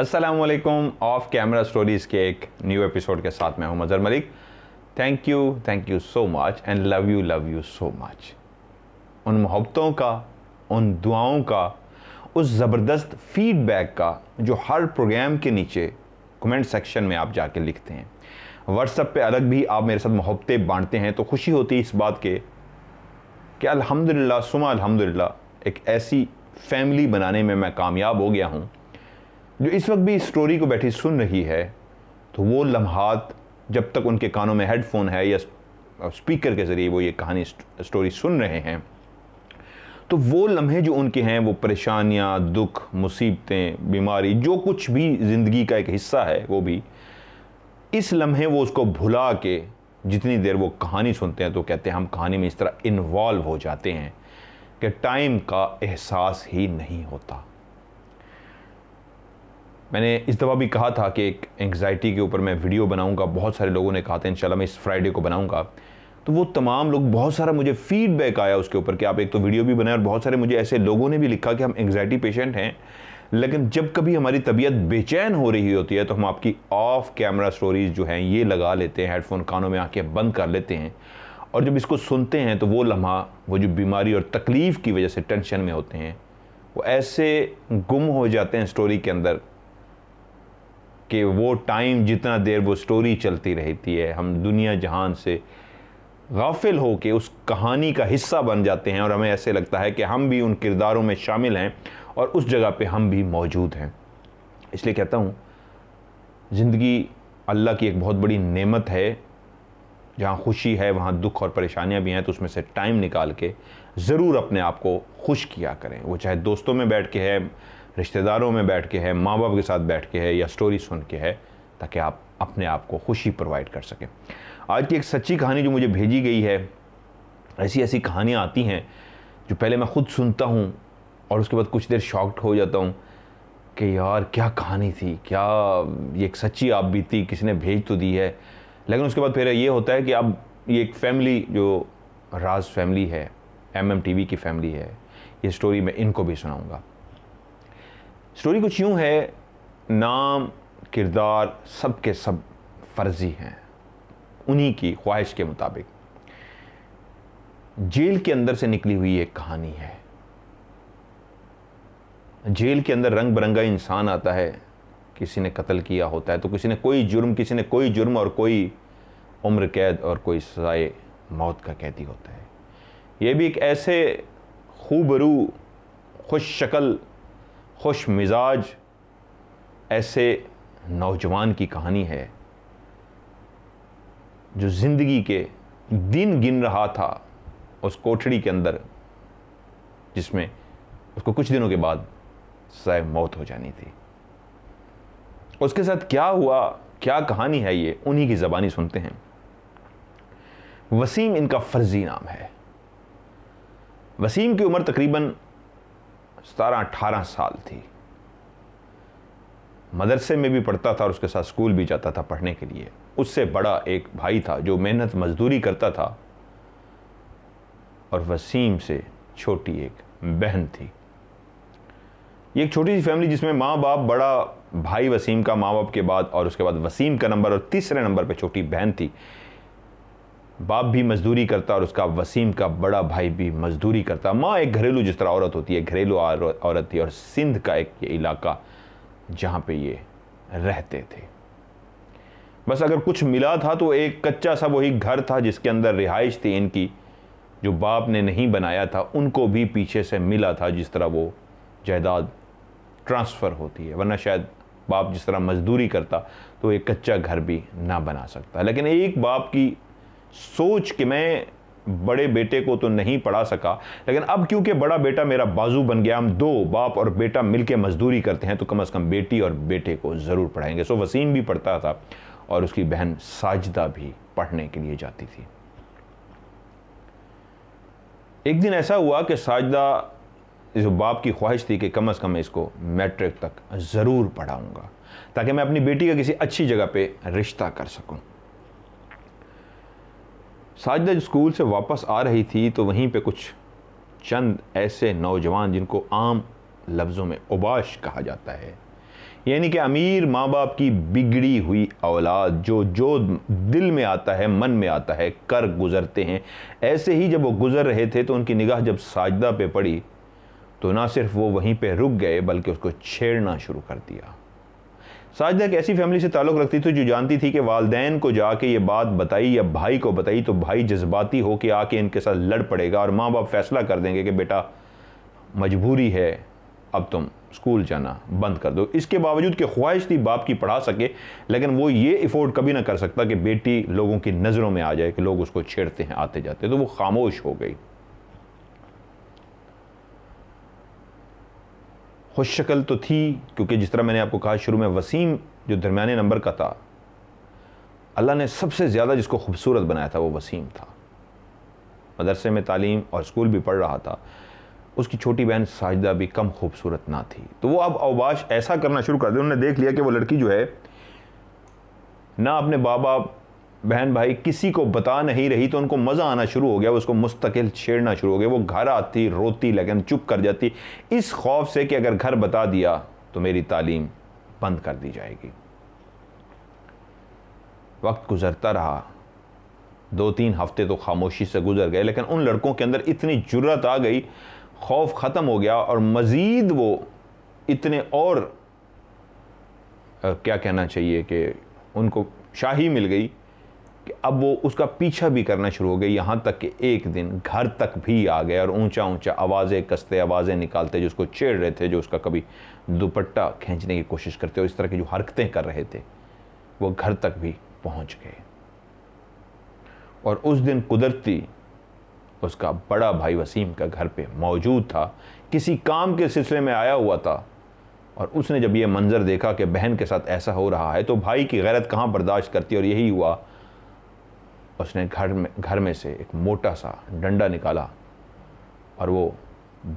अस्सलामुअलैकुम। Of camera stories के एक न्यू एपिसोड के साथ मैं हूं Mazhar Malik. Thank you so much and love you so much. उन मोहब्बतों का, उन दुआओं का, उस ज़बरदस्त फीडबैक का जो हर प्रोग्राम के नीचे कमेंट सेक्शन में आप जाके लिखते हैं। व्हाट्सएप पे अलग भी आप मेरे साथ मोहब्बतें बांटते हैं, तो खुशी होती है इस बात के कि अल्हम्दुलिल्लाह सुमा अल्हम्दुलिल्लाह एक ऐसी फैमिली बनाने में मैं कामयाब हो गया हूँ जो इस वक्त भी इस स्टोरी को बैठी सुन रही है। तो वो लम्हात जब तक उनके कानों में हेडफोन है या स्पीकर के ज़रिए वो ये कहानी स्टोरी सुन रहे हैं, तो वो लम्हे जो उनके हैं, वो परेशानियाँ, दुख, मुसीबतें, बीमारी, जो कुछ भी ज़िंदगी का एक हिस्सा है, वो भी इस लम्हे वो उसको भुला के जितनी देर वो कहानी सुनते हैं तो कहते हैं हम कहानी में इस तरह इन्वॉल्व हो जाते हैं कि टाइम का एहसास ही नहीं होता। मैंने इस दफ़ा भी कहा था कि एक एंग्जाइटी के ऊपर मैं वीडियो बनाऊंगा। बहुत सारे लोगों ने कहा था इंशाल्लाह मैं इस फ्राइडे को बनाऊंगा। तो वो तमाम लोग, बहुत सारा मुझे फीडबैक आया उसके ऊपर कि आप एक तो वीडियो भी बनाए, और बहुत सारे मुझे ऐसे लोगों ने भी लिखा कि हम एंग्जाइटी पेशेंट हैं, लेकिन जब कभी हमारी तबीयत बेचैन हो रही होती है तो हम आपकी ऑफ कैमरा स्टोरीज़ जो हैं ये लगा लेते हैं, हेडफोन कानों में आके बंद कर लेते हैं, और जब इसको सुनते हैं तो वो लम्हा, वो जो बीमारी और तकलीफ़ की वजह से टेंशन में होते हैं, वो ऐसे गुम हो जाते हैं स्टोरी के अंदर कि वो टाइम जितना देर वो स्टोरी चलती रहती है हम दुनिया जहान से गाफिल हो के उस कहानी का हिस्सा बन जाते हैं, और हमें ऐसे लगता है कि हम भी उन किरदारों में शामिल हैं और उस जगह पे हम भी मौजूद हैं। इसलिए कहता हूँ ज़िंदगी अल्लाह की एक बहुत बड़ी नेमत है। जहाँ खुशी है वहाँ दुख और परेशानियाँ भी हैं, तो उसमें से टाइम निकाल के ज़रूर अपने आप को खुश किया करें। वो चाहे दोस्तों में बैठ के है, रिश्तेदारों में बैठ के है, माँ बाप के साथ बैठ के है, या स्टोरी सुन के है, ताकि आप अपने आप को खुशी प्रोवाइड कर सकें। आज की एक सच्ची कहानी जो मुझे भेजी गई है, ऐसी ऐसी कहानियाँ आती हैं जो पहले मैं ख़ुद सुनता हूँ और उसके बाद कुछ देर शॉक्ड हो जाता हूँ कि यार क्या कहानी थी, क्या ये एक सच्ची आप बीती किसी ने भेज तो दी है। लेकिन उसके बाद फिर ये होता है कि अब ये एक फैमिली जो राज फैमिली है, MMTV की फैमिली है, ये स्टोरी मैं इनको भी सुनाऊँगा। स्टोरी कुछ यूँ है, नाम, किरदार सब के सब फर्जी हैं, उन्हीं की ख्वाहिश के मुताबिक। जेल के अंदर से निकली हुई एक कहानी है। जेल के अंदर रंग बिरंगा इंसान आता है, किसी ने कत्ल किया होता है तो किसी ने कोई जुर्म और कोई उम्र कैद और कोई सजाए मौत का कैदी होता है। ये भी एक ऐसे खूबरू, खुश शक्ल, खुश मिजाज ऐसे नौजवान की कहानी है जो ज़िंदगी के दिन गिन रहा था उस कोठड़ी के अंदर, जिसमें उसको कुछ दिनों के बाद सजाए मौत हो जानी थी। उसके साथ क्या हुआ, क्या कहानी है, ये उन्हीं की ज़बानी सुनते हैं। वसीम इनका फर्जी नाम है। वसीम की उम्र तकरीबन 17-18 साल थी। मदरसे में भी पढ़ता था और उसके साथ स्कूल भी जाता था पढ़ने के लिए। उससे बड़ा एक भाई था जो मेहनत मजदूरी करता था, और वसीम से छोटी एक बहन थी। ये एक छोटी सी फैमिली जिसमें माँ बाप, बड़ा भाई वसीम का माँ बाप के बाद, और उसके बाद वसीम का नंबर, और तीसरे नंबर पे छोटी बहन थी। बाप भी मजदूरी करता और उसका वसीम का बड़ा भाई भी मजदूरी करता। माँ एक घरेलू जिस तरह औरत होती है, घरेलू औरत थी, और सिंध का एक ये इलाका जहाँ पे ये रहते थे, बस अगर कुछ मिला था तो एक कच्चा सा वही घर था जिसके अंदर रिहाइश थी इनकी, जो बाप ने नहीं बनाया था, उनको भी पीछे से मिला था, जिस तरह वो जायदाद ट्रांसफ़र होती है। वरना शायद बाप जिस तरह मजदूरी करता तो एक कच्चा घर भी ना बना सकता। लेकिन एक बाप की सोच कि मैं बड़े बेटे को तो नहीं पढ़ा सका, लेकिन अब क्योंकि बड़ा बेटा मेरा बाजू बन गया, हम दो बाप और बेटा मिलके मजदूरी करते हैं, तो कम से कम बेटी और बेटे को ज़रूर पढ़ाएंगे। सो वसीम भी पढ़ता था और उसकी बहन साजिदा भी पढ़ने के लिए जाती थी। एक दिन ऐसा हुआ कि साजिदा, जो बाप की ख्वाहिश थी कि कम से कम इसको मैट्रिक तक ज़रूर पढ़ाऊँगा ताकि मैं अपनी बेटी का किसी अच्छी जगह पे रिश्ता कर सकूँ। साजिदा स्कूल से वापस आ रही थी तो वहीं पे कुछ चंद ऐसे नौजवान जिनको आम लफ्ज़ों में उबाश कहा जाता है, यानी कि अमीर माँ बाप की बिगड़ी हुई औलाद जो जो दिल में आता है, मन में आता है, कर गुजरते हैं। ऐसे ही जब वो गुजर रहे थे तो उनकी निगाह जब साजदा पे पड़ी तो ना सिर्फ वो वहीं पे रुक गए बल्कि उसको छेड़ना शुरू कर दिया। साजदा एक ऐसी फैमिली से ताल्लुक़ रखती थी जो जानती थी कि वालिदैन को जाके ये बात बताई या भाई को बताई तो भाई जज्बाती हो के आके इनके साथ लड़ पड़ेगा और माँ बाप फैसला कर देंगे कि बेटा मजबूरी है, अब तुम स्कूल जाना बंद कर दो। इसके बावजूद कि ख्वाहिश थी बाप की पढ़ा सके, लेकिन वो ये अफोर्ड कभी ना कर सकता कि बेटी लोगों की नज़रों में आ जाए कि लोग उसको छेड़ते हैं आते जाते, तो वो खामोश हो गई। खुश शक्ल तो थी क्योंकि जिस तरह मैंने आपको कहा शुरू में, वसीम जो दरमियाने नंबर का था, अल्लाह ने सबसे ज़्यादा जिसको खूबसूरत बनाया था वो वसीम था। मदरसे में तालीम और स्कूल भी पढ़ रहा था। उसकी छोटी बहन साजिदा भी कम खूबसूरत ना थी। तो वो अब अवबाश ऐसा करना शुरू कर दिया, उन्होंने देख लिया कि वो लड़की जो है ना अपने बाबा बहन भाई किसी को बता नहीं रही, तो उनको मज़ा आना शुरू हो गया, उसको मुस्तकिल छेड़ना शुरू हो गया। वो घर आती रोती लेकिन चुप कर जाती, इस खौफ से कि अगर घर बता दिया तो मेरी तालीम बंद कर दी जाएगी। वक्त गुजरता रहा, 2-3 हफ्ते तो खामोशी से गुजर गए, लेकिन उन लड़कों के अंदर इतनी जुर्रत आ गई, खौफ ख़त्म हो गया और मज़ीद वो इतने और क्या कहना चाहिए कि उनको शाही मिल गई कि अब वो उसका पीछा भी करना शुरू हो गई। यहाँ तक कि एक दिन घर तक भी आ गए और ऊंचा ऊंचा आवाज़ें कसते, आवाज़ें निकालते, जो उसको छेड़ रहे थे, जो उसका कभी दुपट्टा खींचने की कोशिश करते और इस तरह की जो हरकतें कर रहे थे, वो घर तक भी पहुँच गए। और उस दिन कुदरती उसका बड़ा भाई वसीम का घर पे मौजूद था, किसी काम के सिलसिले में आया हुआ था, और उसने जब ये मंजर देखा कि बहन के साथ ऐसा हो रहा है तो भाई की गैरत कहाँ बर्दाश्त करती, और यही हुआ। उसने घर में से एक मोटा सा डंडा निकाला और वो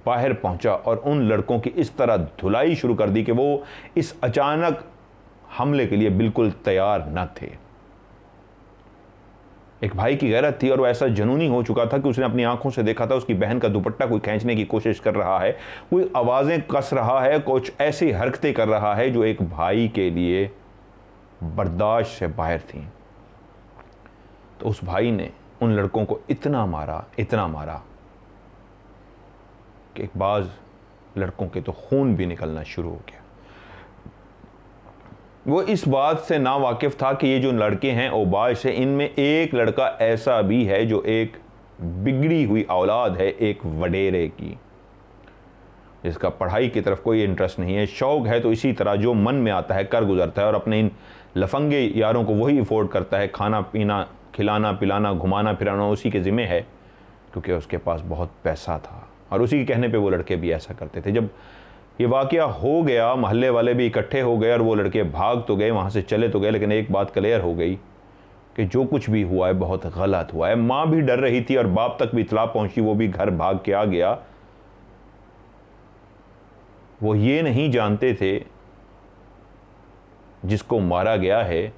बाहर पहुंचा और उन लड़कों की इस तरह धुलाई शुरू कर दी कि वो इस अचानक हमले के लिए बिल्कुल तैयार न थे। एक भाई की गैरत थी और वो ऐसा जुनूनी हो चुका था कि उसने अपनी आंखों से देखा था उसकी बहन का दुपट्टा कोई खींचने की कोशिश कर रहा है, कोई आवाज़ें कस रहा है, कुछ ऐसी हरकतें कर रहा है जो एक भाई के लिए बर्दाश्त से बाहर थी। तो उस भाई ने उन लड़कों को इतना मारा कि एक बाज़ लड़कों के तो खून भी निकलना शुरू हो गया। वो इस बात से ना वाकिफ़ था कि ये जो लड़के हैं औबाश है, इनमें एक लड़का ऐसा भी है जो एक बिगड़ी हुई औलाद है, एक वडेरे की, जिसका पढ़ाई की तरफ कोई इंटरेस्ट नहीं है। शौक़ है तो इसी तरह जो मन में आता है कर गुजरता है और अपने इन लफंगे यारों को वही अफोर्ड करता है। खाना पीना, खिलाना पिलाना, घुमाना फिराना उसी के ज़िम्मे है, क्योंकि उसके पास बहुत पैसा था और उसी के कहने पे वो लड़के भी ऐसा करते थे। जब ये वाक़या हो गया, महल्ले वाले भी इकट्ठे हो गए और वो लड़के भाग तो गए, वहाँ से चले तो गए, लेकिन एक बात क्लियर हो गई कि जो कुछ भी हुआ है बहुत गलत हुआ है। माँ भी डर रही थी और बाप तक भी इत्तला पहुँची, वो भी घर भाग के आ गया। वो ये नहीं जानते थे जिसको मारा गया है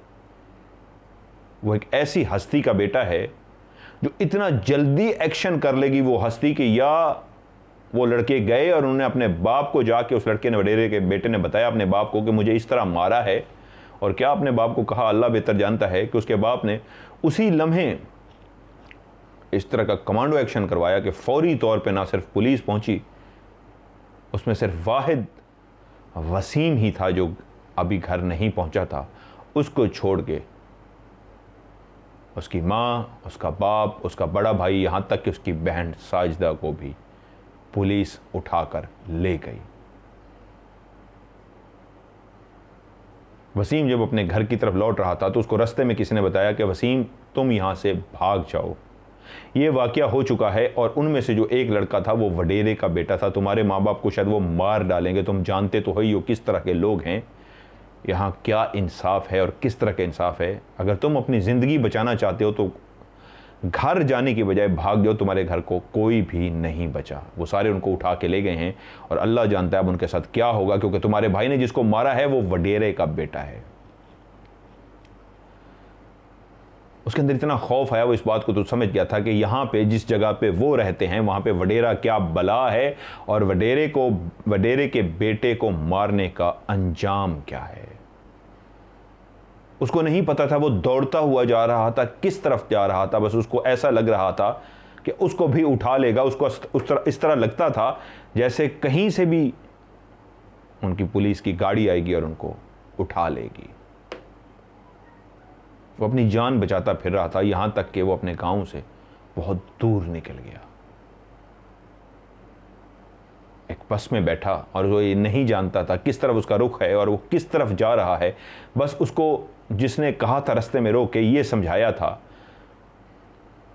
वो एक ऐसी हस्ती का बेटा है जो इतना जल्दी एक्शन कर लेगी वो हस्ती कि या वो लड़के गए और उन्होंने अपने बाप को जाके, उस लड़के ने, वडेरे के बेटे ने बताया अपने बाप को कि मुझे इस तरह मारा है, और क्या अपने बाप को कहा, अल्लाह बेहतर जानता है कि उसके बाप ने उसी लम्हे इस तरह का कमांडो एक्शन करवाया कि फौरी तौर पे ना सिर्फ पुलिस पहुंची, उसमें सिर्फ वाहिद वसीम ही था जो अभी घर नहीं पहुंचा था। उसको छोड़ के उसकी माँ, उसका बाप, उसका बड़ा भाई, यहाँ तक कि उसकी बहन साजिदा को भी पुलिस उठाकर ले गई। वसीम जब अपने घर की तरफ लौट रहा था तो उसको रास्ते में किसी ने बताया कि वसीम तुम यहाँ से भाग जाओ, ये वाक़या हो चुका है और उनमें से जो एक लड़का था वो वडेरे का बेटा था, तुम्हारे माँ बाप को शायद वो मार डालेंगे, तुम जानते तो ही हो किस तरह के लोग हैं, यहाँ क्या इंसाफ है और किस तरह का इंसाफ है। अगर तुम अपनी ज़िंदगी बचाना चाहते हो तो घर जाने की बजाय भाग जाओ, तुम्हारे घर को कोई भी नहीं बचा। वो सारे उनको उठा के ले गए हैं और अल्लाह जानता है अब उनके साथ क्या होगा, क्योंकि तुम्हारे भाई ने जिसको मारा है वो वडेरे का बेटा है। उसके अंदर इतना खौफ आया, वो इस बात को तो समझ गया था कि यहाँ पे जिस जगह पे वो रहते हैं वहाँ पे वडेरा क्या बला है और वडेरे के बेटे को मारने का अंजाम क्या है। उसको नहीं पता था वो दौड़ता हुआ जा रहा था, किस तरफ जा रहा था। बस उसको ऐसा लग रहा था कि उसको भी उठा लेगा। उसको इस तरह लगता था जैसे कहीं से भी उनकी पुलिस की गाड़ी आएगी और उनको उठा लेगी। वो अपनी जान बचाता फिर रहा था, यहां तक कि वो अपने गांव से बहुत दूर निकल गया। एक बस में बैठा और वो ये नहीं जानता था किस तरफ उसका रुख है और वो किस तरफ जा रहा है। बस उसको जिसने कहा था रास्ते में रोक के, ये समझाया था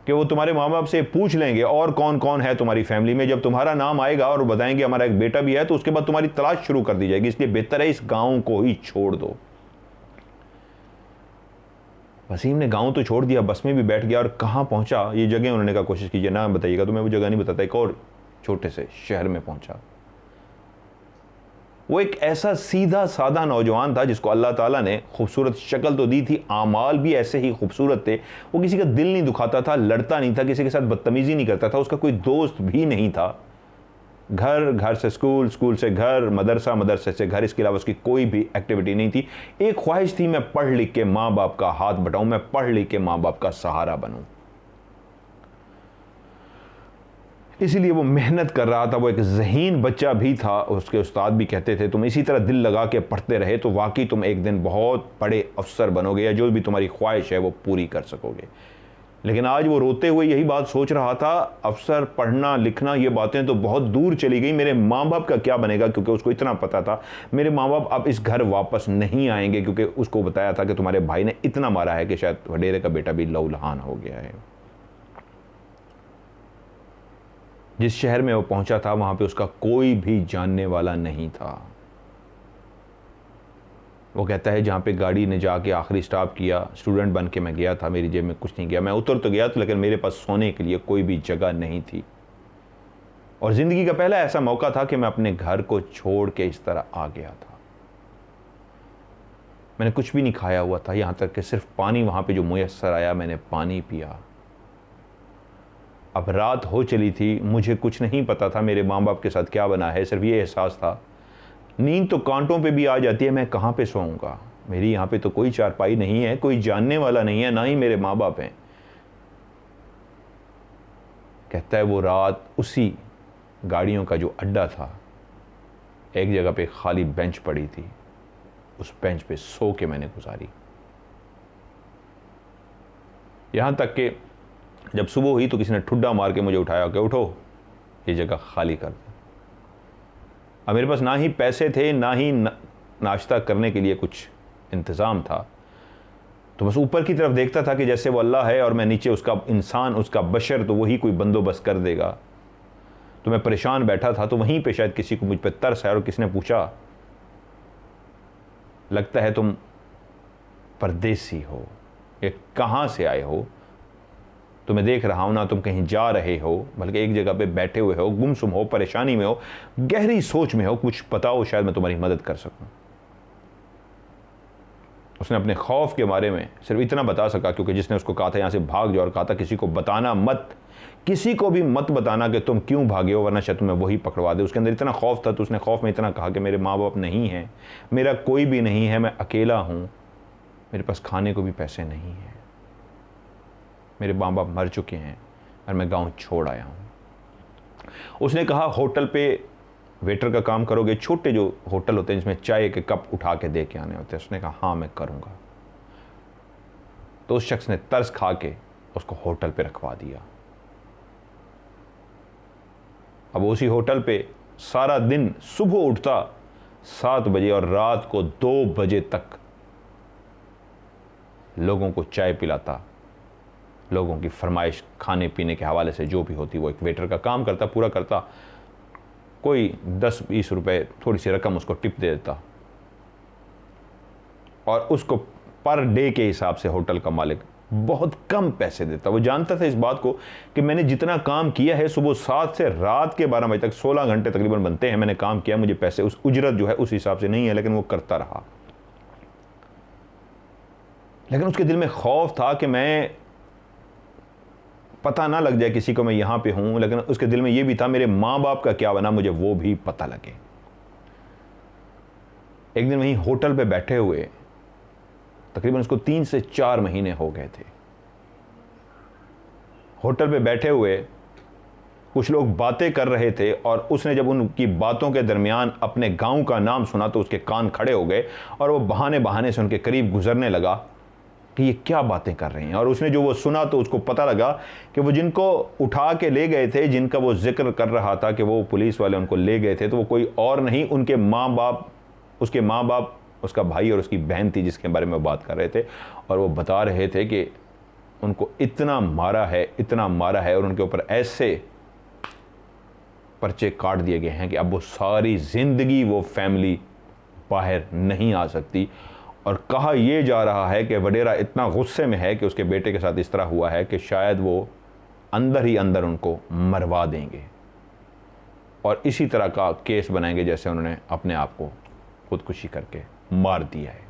कि वो तुम्हारे माँ बाप से पूछ लेंगे और कौन कौन है तुम्हारी फैमिली में। जब तुम्हारा नाम आएगा और बताएंगे हमारा एक बेटा भी है, तो उसके बाद तुम्हारी तलाश शुरू कर दी जाएगी। इसलिए बेहतर है इस गांव को ही छोड़ दो। वसीम ने गांव तो छोड़ दिया, बस में भी बैठ गया और कहाँ पहुंचा ये जगह उन्होंने कहा कोशिश कीजिए ना बताइएगा, तो मैं वो जगह नहीं बताता। एक और छोटे से शहर में पहुंचा। वो एक ऐसा सीधा साधा नौजवान था जिसको अल्लाह ताला ने खूबसूरत शक्ल तो दी थी, आमाल भी ऐसे ही खूबसूरत थे। वो किसी का दिल नहीं दुखाता था, लड़ता नहीं था, किसी के साथ बदतमीजी नहीं करता था, उसका कोई दोस्त भी नहीं था। घर से स्कूल, स्कूल से घर, मदरसा, मदरसे से घर, इसके अलावा उसकी कोई भी एक्टिविटी नहीं थी। एक ख्वाहिश थी, मैं पढ़ लिख के माँ बाप का हाथ बटाऊं, मैं पढ़ लिख के माँ बाप का सहारा बनूं। इसीलिए वो मेहनत कर रहा था। वो एक ज़हीन बच्चा भी था। उसके उस्ताद भी कहते थे तुम इसी तरह दिल लगा के पढ़ते रहे तो वाकई तुम एक दिन बहुत बड़े अफसर बनोगे या जो भी तुम्हारी ख्वाहिश है वो पूरी कर सकोगे। लेकिन आज वो रोते हुए यही बात सोच रहा था, अफसर, पढ़ना लिखना, ये बातें तो बहुत दूर चली गई, मेरे माँ बाप का क्या बनेगा। क्योंकि उसको इतना पता था मेरे माँ बाप अब इस घर वापस नहीं आएंगे, क्योंकि उसको बताया था कि तुम्हारे भाई ने इतना मारा है कि शायद वडेरे का बेटा भी लहूलुहान हो गया है। जिस शहर में वो पहुंचा था वहां पे उसका कोई भी जानने वाला नहीं था। वो कहता है जहाँ पे गाड़ी ने जाके आखिरी स्टॉप किया, स्टूडेंट बन के मैं गया था, मेरी जेब में कुछ नहीं गया, मैं उतर तो गया तो लेकिन मेरे पास सोने के लिए कोई भी जगह नहीं थी। और ज़िंदगी का पहला ऐसा मौका था कि मैं अपने घर को छोड़ के इस तरह आ गया था। मैंने कुछ भी नहीं खाया हुआ था, यहाँ तक कि सिर्फ पानी वहाँ पे जो मुयस्सर आया मैंने पानी पिया। अब रात हो चली थी, मुझे कुछ नहीं पता था मेरे माँ बाप के साथ क्या बना है। सिर्फ ये एहसास था नींद तो कांटों पे भी आ जाती है, मैं कहाँ पे सोऊंगा। मेरी यहाँ पे तो कोई चारपाई नहीं है, कोई जानने वाला नहीं है, ना ही मेरे माँ बाप हैं। कहता है वो रात उसी गाड़ियों का जो अड्डा था, एक जगह पे खाली बेंच पड़ी थी, उस बेंच पे सो के मैंने गुजारी। यहाँ तक कि जब सुबह हुई तो किसी ने ठुड्डा मार के मुझे उठाया कि उठो, ये जगह खाली कर दो। अब मेरे पास ना ही पैसे थे, ना ही नाश्ता करने के लिए कुछ इंतज़ाम था। तो बस ऊपर की तरफ देखता था कि जैसे वो अल्लाह है और मैं नीचे उसका इंसान, उसका बशर, तो वही कोई बंदोबस्त कर देगा। तो मैं परेशान बैठा था। तो वहीं पे शायद किसी को मुझ पर तरस आया और किसी ने पूछा, लगता है तुम परदेसी हो, ये कहाँ से आए हो? तो मैं देख रहा हूं ना तुम कहीं जा रहे हो, बल्कि एक जगह पे बैठे हुए हो, गुमसुम हो, परेशानी में हो, गहरी सोच में हो, कुछ बताओ शायद मैं तुम्हारी मदद कर सकूं। उसने अपने खौफ के बारे में सिर्फ इतना बता सका, क्योंकि जिसने उसको कहा था यहां से भाग जाओ और कहा था किसी को बताना मत, किसी को भी मत बताना कि तुम क्यों भागे हो, वरना शायद तुम्हें वही पकड़वा दे। उसके अंदर इतना खौफ था तो उसने खौफ में इतना कहा कि मेरे माँ बाप नहीं हैं, मेरा कोई भी नहीं है, मैं अकेला हूं, मेरे पास खाने को भी पैसे नहीं है, मेरे माँ बाप मर चुके हैं और मैं गांव छोड़ आया हूं। उसने कहा होटल पे वेटर का काम करोगे? छोटे जो होटल होते हैं जिसमें चाय के कप उठा के दे के आने होते हैं। उसने कहा हाँ मैं करूंगा। तो उस शख्स ने तरस खा के उसको होटल पे रखवा दिया। अब उसी होटल पे सारा दिन सुबह उठता 7 बजे और रात को 2 बजे तक लोगों को चाय पिलाता, लोगों की फरमाइश खाने पीने के हवाले से जो भी होती वो एक वेटर का काम करता, पूरा करता। कोई 10-20 रुपए थोड़ी सी रकम उसको टिप दे देता और उसको पर डे के हिसाब से होटल का मालिक बहुत कम पैसे देता। वो जानता था इस बात को कि मैंने जितना काम किया है, सुबह 7 से रात के 12 बजे तक 16 घंटे तकरीबन बनते हैं, मैंने काम किया, मुझे पैसे उस उजरत जो है उस हिसाब से नहीं है, लेकिन वो करता रहा। लेकिन उसके दिल में खौफ था कि मैं पता ना लग जाए किसी को मैं यहाँ पे हूँ, लेकिन उसके दिल में ये भी था मेरे माँ बाप का क्या बना, मुझे वो भी पता लगे। एक दिन वहीं होटल पे बैठे हुए, तकरीबन उसको 3 से 4 महीने हो गए थे, होटल पे बैठे हुए कुछ लोग बातें कर रहे थे और उसने जब उनकी बातों के दरमियान अपने गांव का नाम सुना तो उसके कान खड़े हो गए और वो बहाने बहाने से उनके करीब गुजरने लगा कि ये क्या बातें कर रहे हैं। और उसने जो वो सुना तो उसको पता लगा कि वो जिनको उठा के ले गए थे, जिनका वो जिक्र कर रहा था कि वो पुलिस वाले उनको ले गए थे, तो वो कोई और नहीं उनके माँ बाप, उसके माँ बाप, उसका भाई और उसकी बहन थी जिसके बारे में बात कर रहे थे। और वो बता रहे थे कि उनको इतना मारा है, इतना मारा है और उनके ऊपर ऐसे पर्चे काट दिए गए हैं कि अब वो सारी ज़िंदगी वो फैमिली बाहर नहीं आ सकती। और कहा यह जा रहा है कि वडेरा इतना गुस्से में है कि उसके बेटे के साथ इस तरह हुआ है कि शायद वो अंदर ही अंदर उनको मरवा देंगे और इसी तरह का केस बनाएंगे जैसे उन्होंने अपने आप को खुदकुशी करके मार दिया है।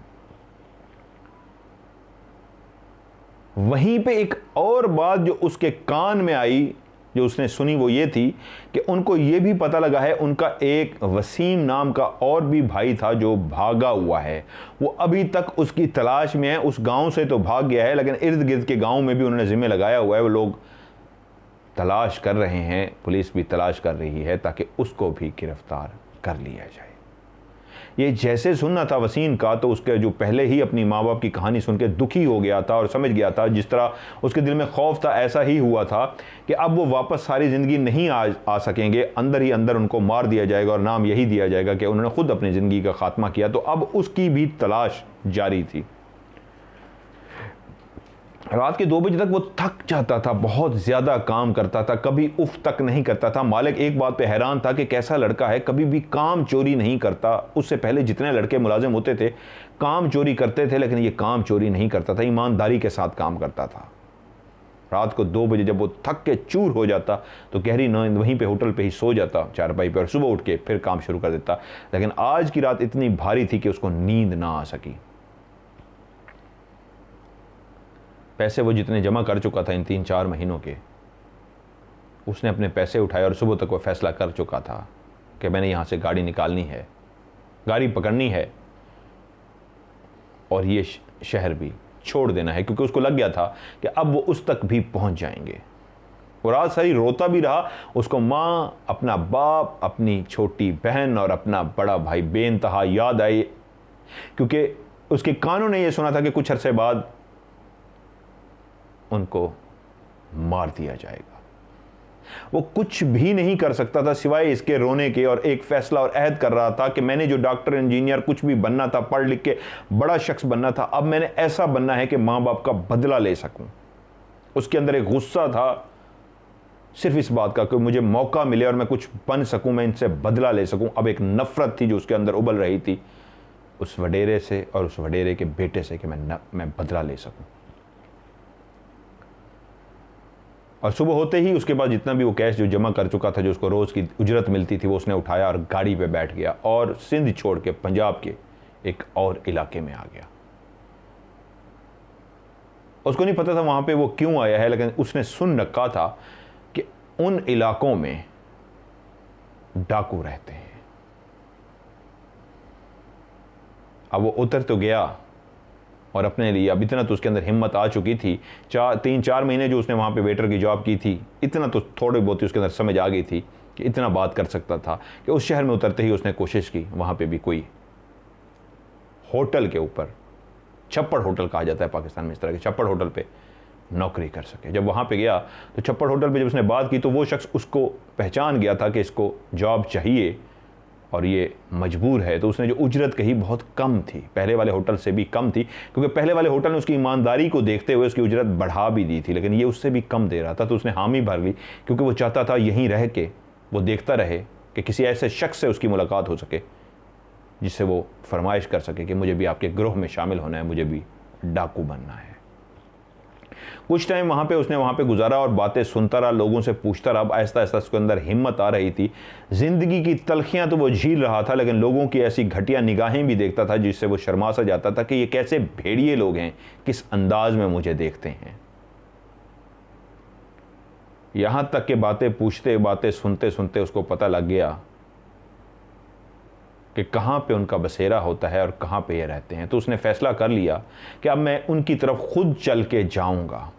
वहीं पे एक और बात जो उसके कान में आई, जो उसने सुनी, वो ये थी कि उनको ये भी पता लगा है उनका एक वसीम नाम का और भी भाई था जो भागा हुआ है। वो अभी तक उसकी तलाश में है। उस गांव से तो भाग गया है लेकिन इर्द गिर्द के गांव में भी उन्होंने जिम्मे लगाया हुआ है। वो लोग तलाश कर रहे हैं, पुलिस भी तलाश कर रही है ताकि उसको भी गिरफ्तार कर लिया जाए। ये जैसे सुनना था वसीम का तो उसके जो पहले ही अपनी माँ बाप की कहानी सुन के दुखी हो गया था और समझ गया था, जिस तरह उसके दिल में खौफ था ऐसा ही हुआ था कि अब वो वापस सारी ज़िंदगी नहीं आ सकेंगे, अंदर ही अंदर उनको मार दिया जाएगा और नाम यही दिया जाएगा कि उन्होंने खुद अपनी ज़िंदगी का खात्मा किया। तो अब उसकी भी तलाश जारी थी। रात के 2 बजे तक वो थक जाता था, बहुत ज़्यादा काम करता था, कभी उफ तक नहीं करता था। मालिक एक बात पे हैरान था कि कैसा लड़का है, कभी भी काम चोरी नहीं करता। उससे पहले जितने लड़के मुलाजिम होते थे काम चोरी करते थे, लेकिन ये काम चोरी नहीं करता था, ईमानदारी के साथ काम करता था। रात को 2 बजे जब वो थक के चूर हो जाता तो गहरी नींद वहीं पे होटल पे ही सो जाता चारपाई पे और सुबह उठ के फिर काम शुरू कर देता। लेकिन आज की रात इतनी भारी थी कि उसको नींद ना आ सकी। पैसे वो जितने जमा कर चुका था इन 3-4 महीनों के, उसने अपने पैसे उठाए और सुबह तक वो फैसला कर चुका था कि मैंने यहाँ से गाड़ी निकालनी है, गाड़ी पकड़नी है और ये शहर भी छोड़ देना है, क्योंकि उसको लग गया था कि अब वो उस तक भी पहुँच जाएंगे। वो रात सारी रोता भी रहा। उसको माँ, अपना बाप, अपनी छोटी बहन और अपना बड़ा भाई बेइंतहा याद आई, क्योंकि उसके कानों ने यह सुना था कि कुछ अरसे बाद उनको मार दिया जाएगा। वो कुछ भी नहीं कर सकता था सिवाय इसके रोने के, और एक फैसला और अहद कर रहा था कि मैंने जो डॉक्टर, इंजीनियर कुछ भी बनना था, पढ़ लिख के बड़ा शख्स बनना था, अब मैंने ऐसा बनना है कि माँ बाप का बदला ले सकूं। उसके अंदर एक गुस्सा था सिर्फ इस बात का कि मुझे मौका मिले और मैं कुछ बन सकूं, मैं इनसे बदला ले सकूं। अब एक नफरत थी जो उसके अंदर उबल रही थी उस वडेरे से और उस वडेरे के बेटे से कि मैं बदला ले सकूं। और सुबह होते ही उसके बाद जितना भी वो कैश जो जमा कर चुका था, जो उसको रोज़ की उजरत मिलती थी, वो उसने उठाया और गाड़ी पे बैठ गया और सिंध छोड़ के पंजाब के एक और इलाके में आ गया। उसको नहीं पता था वहाँ पे वो क्यों आया है, लेकिन उसने सुन रखा था कि उन इलाकों में डाकू रहते हैं। अब वो उतर तो गया और अपने लिए अब इतना तो उसके अंदर हिम्मत आ चुकी थी। 3-4 महीने जो उसने वहाँ पे वेटर की जॉब की थी, इतना तो थोड़ी बहुत उसके अंदर समझ आ गई थी कि इतना बात कर सकता था कि उस शहर में उतरते ही उसने कोशिश की वहाँ पे भी कोई होटल के ऊपर, छप्पड़ होटल कहा जाता है पाकिस्तान में इस तरह के, छप्पड़ होटल पे नौकरी कर सके। जब वहाँ पे गया तो छप्पड़ होटल पे जब उसने बात की तो वो शख्स उसको पहचान गया था कि इसको जॉब चाहिए और ये मजबूर है। तो उसने जो उजरत कही बहुत कम थी, पहले वाले होटल से भी कम थी, क्योंकि पहले वाले होटल ने उसकी ईमानदारी को देखते हुए उसकी उजरत बढ़ा भी दी थी, लेकिन ये उससे भी कम दे रहा था। तो उसने हामी भर ली, क्योंकि वो चाहता था यहीं रह के वो देखता रहे कि किसी ऐसे शख्स से उसकी मुलाकात हो सके जिससे वो फरमाइश कर सके कि मुझे भी आपके ग्रोह में शामिल होना है, मुझे भी डाकू बनना है। कुछ टाइम उसने वहाँ पे गुजारा और बातें सुनता रहा, लोगों से पूछता रहा। अब आहिस्ता आहिस्ता उसके अंदर हिम्मत आ रही थी। ज़िंदगी की तलखियाँ तो वो झील रहा था, लेकिन लोगों की ऐसी घटिया निगाहें भी देखता था जिससे वो शर्मा सा जाता था कि ये कैसे भेड़िए लोग हैं, किस अंदाज में मुझे देखते हैं। यहाँ तक कि बातें पूछते, बातें सुनते सुनते उसको पता लग गया कि कहाँ पे उनका बसेरा होता है और कहाँ पे ये रहते हैं। तो उसने फैसला कर लिया कि अब मैं उनकी तरफ खुद चल के जाऊंगा।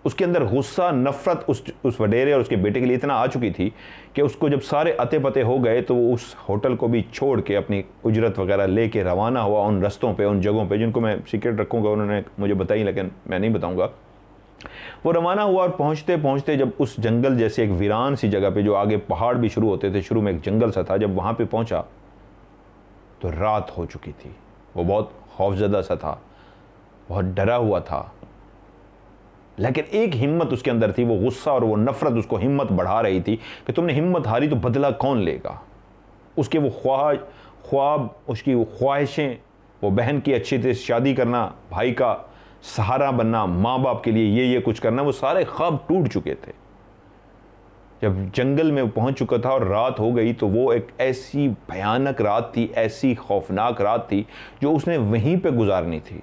उसके अंदर गुस्सा, नफरत उस वडेरे और उसके बेटे के लिए इतना आ चुकी थी कि उसको जब सारे अते पते हो गए तो वो उस होटल को भी छोड़ के अपनी उजरत वगैरह लेके रवाना हुआ उन रस्तों पे, उन जगहों पे जिनको मैं सीक्रेट रखूंगा, उन्होंने मुझे बताई लेकिन मैं नहीं बताऊंगा। वो रवाना हुआ और पहुंचते पहुंचते जब उस जंगल जैसे एक वीरान सी जगह पे, जो आगे पहाड़ भी शुरू होते थे, शुरू में एक जंगल सा था, जब वहां पे पहुंचा तो रात हो चुकी थी। वो बहुत खौफजदा सा था, बहुत डरा हुआ था, लेकिन एक हिम्मत उसके अंदर थी। वो गुस्सा और वो नफरत उसको हिम्मत बढ़ा रही थी कि तुमने हिम्मत हारी तो बदला कौन लेगा। उसके वो ख्वाब, उसकी वो ख्वाहिशें, वो बहन की अच्छी तरह शादी करना, भाई का सहारा बनना, माँ बाप के लिए ये कुछ करना, वो सारे ख्वाब टूट चुके थे। जब जंगल में पहुंच चुका था और रात हो गई तो वो एक ऐसी भयानक रात थी, ऐसी खौफनाक रात थी जो उसने वहीं पे गुजारनी थी।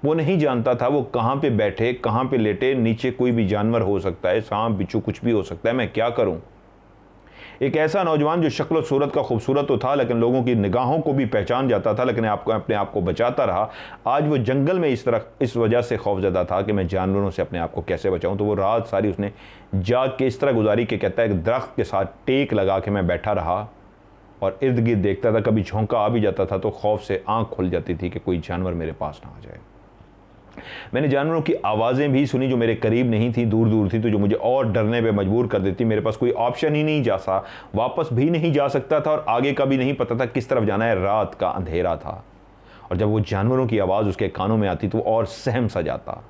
वो नहीं जानता था वो कहाँ पे बैठे, कहाँ पे लेटे, नीचे कोई भी जानवर हो सकता है, सांप बिच्छू कुछ भी हो सकता है, मैं क्या करूं। एक ऐसा नौजवान जो शक्ल सूरत का खूबसूरत तो था लेकिन लोगों की निगाहों को भी पहचान जाता था, लेकिन अपने आप को बचाता रहा। आज वो जंगल में इस वजह से खौफजदा था कि मैं जानवरों से अपने आप को कैसे बचाऊं। तो वो रात सारी उसने जाग के इस तरह गुजारी कि कहता है एक दरख्त के साथ टेक लगा के मैं बैठा रहा और इर्द गिर्द देखता था। कभी झोंका आ भी जाता था तो खौफ से आंख खुल जाती थी कि कोई जानवर मेरे पास ना आ जाए। मैंने जानवरों की आवाज़ें भी सुनी जो मेरे करीब नहीं थी, दूर दूर थी, तो जो मुझे और डरने पे मजबूर कर देती। मेरे पास कोई ऑप्शन ही नहीं, जैसा वापस भी नहीं जा सकता था और आगे का भी नहीं पता था किस तरफ जाना है। रात का अंधेरा था और जब वो जानवरों की आवाज़ उसके कानों में आती तो वो और सहम सा जाता।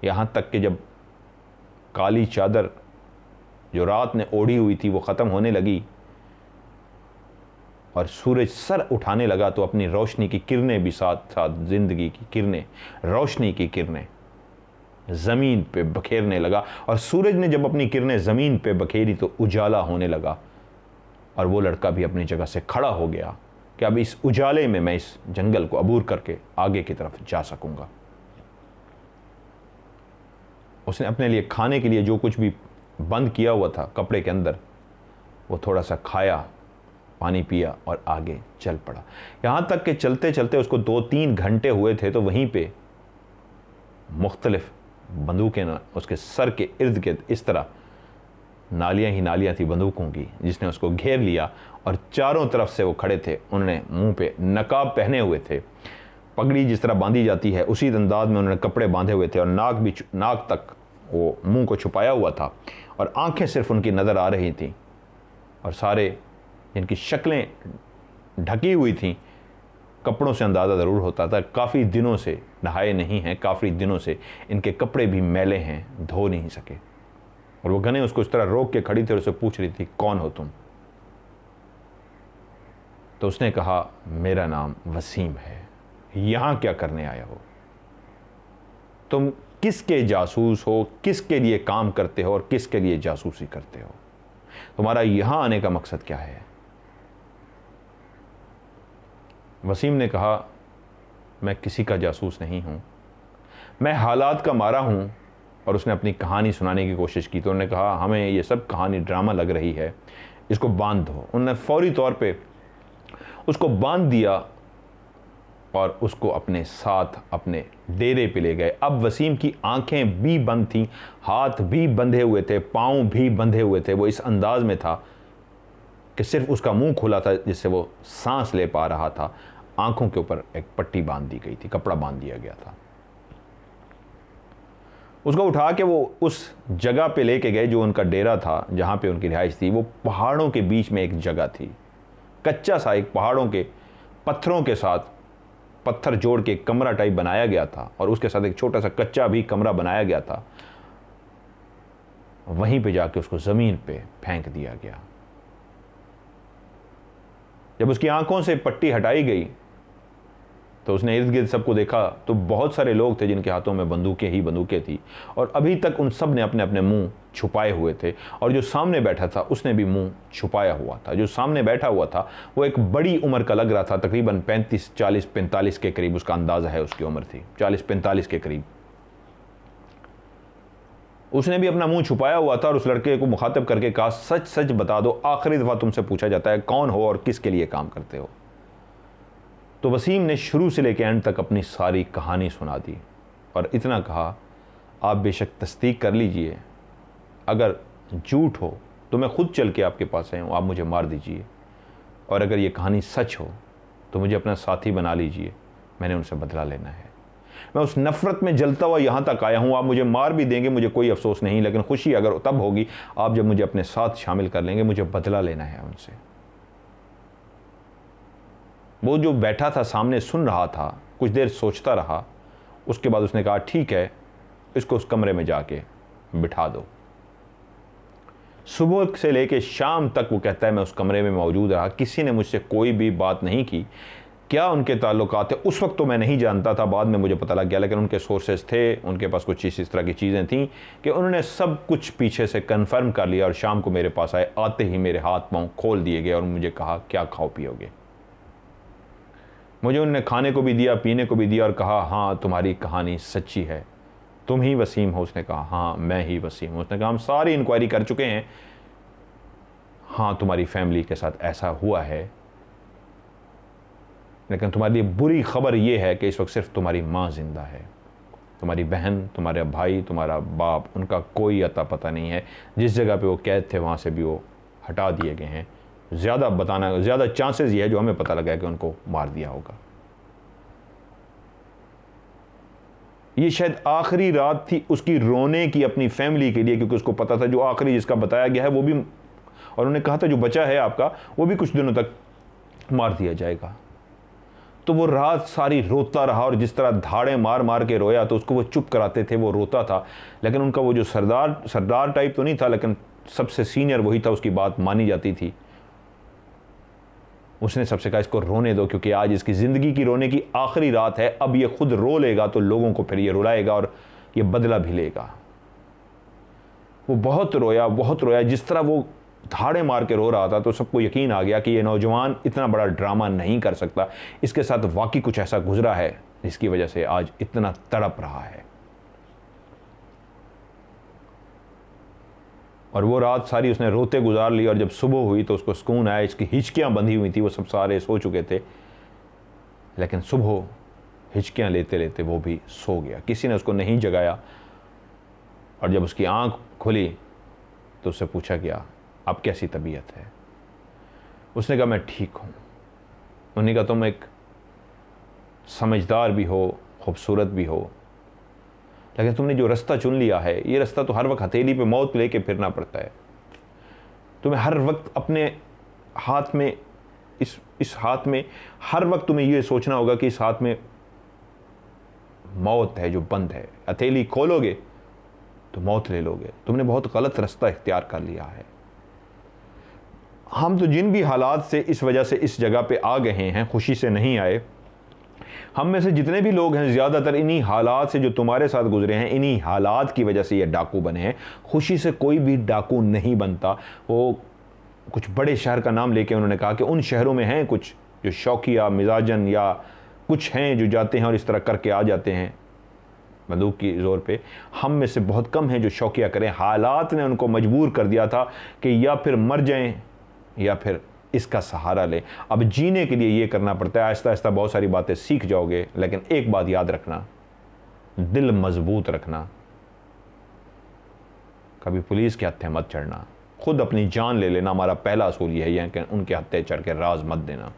यहाँ तक कि जब काली चादर जो रात ने ओढ़ी हुई थी वो ख़त्म होने लगी और सूरज सर उठाने लगा तो अपनी रोशनी की किरणें भी साथ साथ, जिंदगी की किरणें, रोशनी की किरणें ज़मीन पे बखेरने लगा। और सूरज ने जब अपनी किरणें ज़मीन पे बखेरी तो उजाला होने लगा और वो लड़का भी अपनी जगह से खड़ा हो गया कि अब इस उजाले में मैं इस जंगल को अबूर करके आगे की तरफ जा सकूंगा। उसने अपने लिए खाने के लिए जो कुछ भी बंद किया हुआ था कपड़े के अंदर, वो थोड़ा सा खाया, पानी पिया और आगे चल पड़ा। यहाँ तक कि चलते चलते उसको 2-3 घंटे हुए थे तो वहीं पे मुख्तलिफ बंदूकें उसके सर के इर्द गिर्द इस तरह नालियाँ ही नालियाँ थी बंदूकों की, जिसने उसको घेर लिया और चारों तरफ से वो खड़े थे। उन्होंने मुंह पे नकाब पहने हुए थे, पगड़ी जिस तरह बांधी जाती है उसी अंदाज में उन्होंने कपड़े बांधे हुए थे और नाक तक वो मुंह को छुपाया हुआ था और आंखें सिर्फ उनकी नज़र आ रही थी और सारे जिनकी शक्लें ढकी हुई थीं कपड़ों से अंदाज़ा ज़रूर होता था काफ़ी दिनों से नहाए नहीं हैं, काफ़ी दिनों से इनके कपड़े भी मैले हैं, धो नहीं सके। और वो गने उसको इस तरह रोक के खड़ी थी और उससे पूछ रही थी कौन हो तुम। तो उसने कहा मेरा नाम वसीम है, यहाँ क्या करने आया हो, तुम किसके जासूस हो, किसके लिए काम करते हो और किसके लिए जासूसी करते हो, तुम्हारा यहाँ आने का मकसद क्या है। वसीम ने कहा मैं किसी का जासूस नहीं हूँ, मैं हालात का मारा हूँ। और उसने अपनी कहानी सुनाने की कोशिश की तो उन्होंने कहा हमें ये सब कहानी ड्रामा लग रही है, इसको बांध दो। उन्होंने फौरी तौर पे उसको बांध दिया और उसको अपने साथ अपने डेरे पे ले गए। अब वसीम की आंखें भी बंद थीं, हाथ भी बंधे हुए थे, पाँव भी बंधे हुए थे। वो इस अंदाज में था कि सिर्फ उसका मुंह खुला था जिससे वो सांस ले पा रहा था। आंखों के ऊपर एक पट्टी बांध दी गई थी, कपड़ा बांध दिया गया था। उसको उठा के वो उस जगह पे लेके गए जो उनका डेरा था, जहाँ पे उनकी रिहाइश थी। वो पहाड़ों के बीच में एक जगह थी, कच्चा सा एक पहाड़ों के पत्थरों के साथ पत्थर जोड़ के एक कमरा टाइप बनाया गया था और उसके साथ एक छोटा सा कच्चा भी कमरा बनाया गया था। वहीं पे जाके उसको ज़मीन पे फेंक दिया गया। जब उसकी आंखों से पट्टी हटाई गई तो उसने इर्द गिर्द सबको देखा तो बहुत सारे लोग थे जिनके हाथों में बंदूकें ही बंदूकें थी, और अभी तक उन सब ने अपने अपने मुंह छुपाए हुए थे। और जो सामने बैठा था उसने भी मुंह छुपाया हुआ था। जो सामने बैठा हुआ था वो एक बड़ी उम्र का लग रहा था, तकरीबन 35, 40, 45 के करीब उसका अंदाज़ा है, उसकी उम्र थी 40-45 के करीब। उसने भी अपना मुंह छुपाया हुआ था और उस लड़के को मुखातब करके कहा, सच सच बता दो, आखिरी दफ़ा तुमसे पूछा जाता है कौन हो और किसके लिए काम करते हो। तो वसीम ने शुरू से लेकर एंड तक अपनी सारी कहानी सुना दी और इतना कहा, आप बेशक तस्दीक कर लीजिए, अगर झूठ हो तो मैं खुद चल के आपके पास आया हूँ, आप मुझे मार दीजिए, और अगर ये कहानी सच हो तो मुझे अपना साथी बना लीजिए, मैंने उनसे बदला लेना है। मैं उस नफ़रत में जलता हुआ यहाँ तक आया हूँ, आप मुझे मार भी देंगे मुझे कोई अफसोस नहीं, लेकिन खुशी अगर तब होगी आप जब मुझे अपने साथ शामिल कर लेंगे, मुझे बदला लेना है उनसे। वो जो बैठा था सामने सुन रहा था, कुछ देर सोचता रहा, उसके बाद उसने कहा, ठीक है, इसको उस कमरे में जाके बिठा दो। सुबह से लेके शाम तक वो कहता है मैं उस कमरे में मौजूद रहा, किसी ने मुझसे कोई भी बात नहीं की। क्या उनके ताल्लुकात थे उस वक्त तो मैं नहीं जानता था, बाद में मुझे पता लग गया, लेकिन उनके सोर्सेज थे, उनके पास कुछ इस तरह की चीज़ें थीं कि उन्होंने सब कुछ पीछे से कंफर्म कर लिया और शाम को मेरे पास आए। आते ही मेरे हाथ पांव खोल दिए गए और मुझे कहा, क्या खाओ पियोगे। मुझे उन्होंने खाने को भी दिया, पीने को भी दिया और कहा, हाँ तुम्हारी कहानी सच्ची है, तुम ही वसीम हो। उसने कहा, हाँ मैं ही वसीम हूँ। उसने कहा, हम सारी इंक्वायरी कर चुके हैं, हाँ तुम्हारी फैमिली के साथ ऐसा हुआ है, लेकिन तुम्हारे लिए बुरी खबर यह है कि इस वक्त सिर्फ तुम्हारी माँ जिंदा है, तुम्हारी बहन, तुम्हारा भाई, तुम्हारा बाप, उनका कोई अता पता नहीं है। जिस जगह पे वो कैद थे वहाँ से भी वो हटा दिए गए हैं। ज़्यादा चांसेस ये है जो हमें पता लगा है कि उनको मार दिया होगा। ये शायद आखिरी रात थी उसकी रोने की अपनी फैमिली के लिए, क्योंकि उसको पता था जो आखिरी जिसका बताया गया है वो भी, और उन्होंने कहा था जो बचा है आपका वो भी कुछ दिनों तक मार दिया जाएगा। तो वो रात सारी रोता रहा और जिस तरह धाड़े मार मार के रोया तो उसको वो चुप कराते थे, वो रोता था। लेकिन उनका वो जो सरदार टाइप तो नहीं था, लेकिन सबसे सीनियर वही था, उसकी बात मानी जाती थी। उसने सबसे कहा इसको रोने दो, क्योंकि आज इसकी ज़िंदगी की रोने की आखिरी रात है। अब ये खुद रो लेगा तो लोगों को फिर ये रुलाएगा और ये बदला भी लेगा। वो बहुत रोया। जिस तरह वो धाड़े मार के रो रहा था तो सबको यकीन आ गया कि ये नौजवान इतना बड़ा ड्रामा नहीं कर सकता, इसके साथ वाकई कुछ ऐसा गुजरा है जिसकी वजह से आज इतना तड़प रहा है। और वो रात सारी उसने रोते गुजार ली, और जब सुबह हुई तो उसको सुकून आया। इसकी हिचकियाँ बंधी हुई थी, वो सब सारे सो चुके थे, लेकिन सुबह हिचकियाँ लेते लेते वो भी सो गया, किसी ने उसको नहीं जगाया। और जब उसकी आंख खुली तो उससे पूछा गया, अब कैसी तबीयत है। उसने कहा मैं ठीक हूँ। उन्होंने कहा तुम एक समझदार भी हो, खूबसूरत भी हो, लेकिन तुमने जो रास्ता चुन लिया है, ये रास्ता तो हर वक्त हथेली पे मौत लेके फिरना पड़ता है। तुम्हें हर वक्त अपने हाथ में, इस हाथ में हर वक्त तुम्हें ये सोचना होगा कि इस हाथ में मौत है जो बंद है। हथेली खोलोगे तो मौत ले लोगे। तुमने बहुत गलत रास्ता इख्तियार कर लिया है। हम तो जिन भी हालात से इस वजह से इस जगह पे आ गए हैं, खुशी से नहीं आए। हम में से जितने भी लोग हैं ज़्यादातर इन्हीं हालात से जो तुम्हारे साथ गुजरे हैं, इन्हीं हालात की वजह से ये डाकू बने हैं। खुशी से कोई भी डाकू नहीं बनता। वो कुछ बड़े शहर का नाम लेके उन्होंने कहा कि उन शहरों में हैं कुछ जो शौकिया मिजाजन या कुछ हैं जो जाते हैं और इस तरह करके आ जाते हैं बंदूक की ज़ोर पे। हम में से बहुत कम हैं जो शौकिया करें। हालात ने उनको मजबूर कर दिया था कि या फिर मर जाएं या फिर इसका सहारा लें। अब जीने के लिए ये करना पड़ता है। आहिस्ता आहिस्ता बहुत सारी बातें सीख जाओगे, लेकिन एक बात याद रखना, दिल मजबूत रखना। कभी पुलिस के हत्थे मत चढ़ना, खुद अपनी जान ले लेना। हमारा पहला असूल यह है कि उनके हत्थे चढ़ के राज मत देना।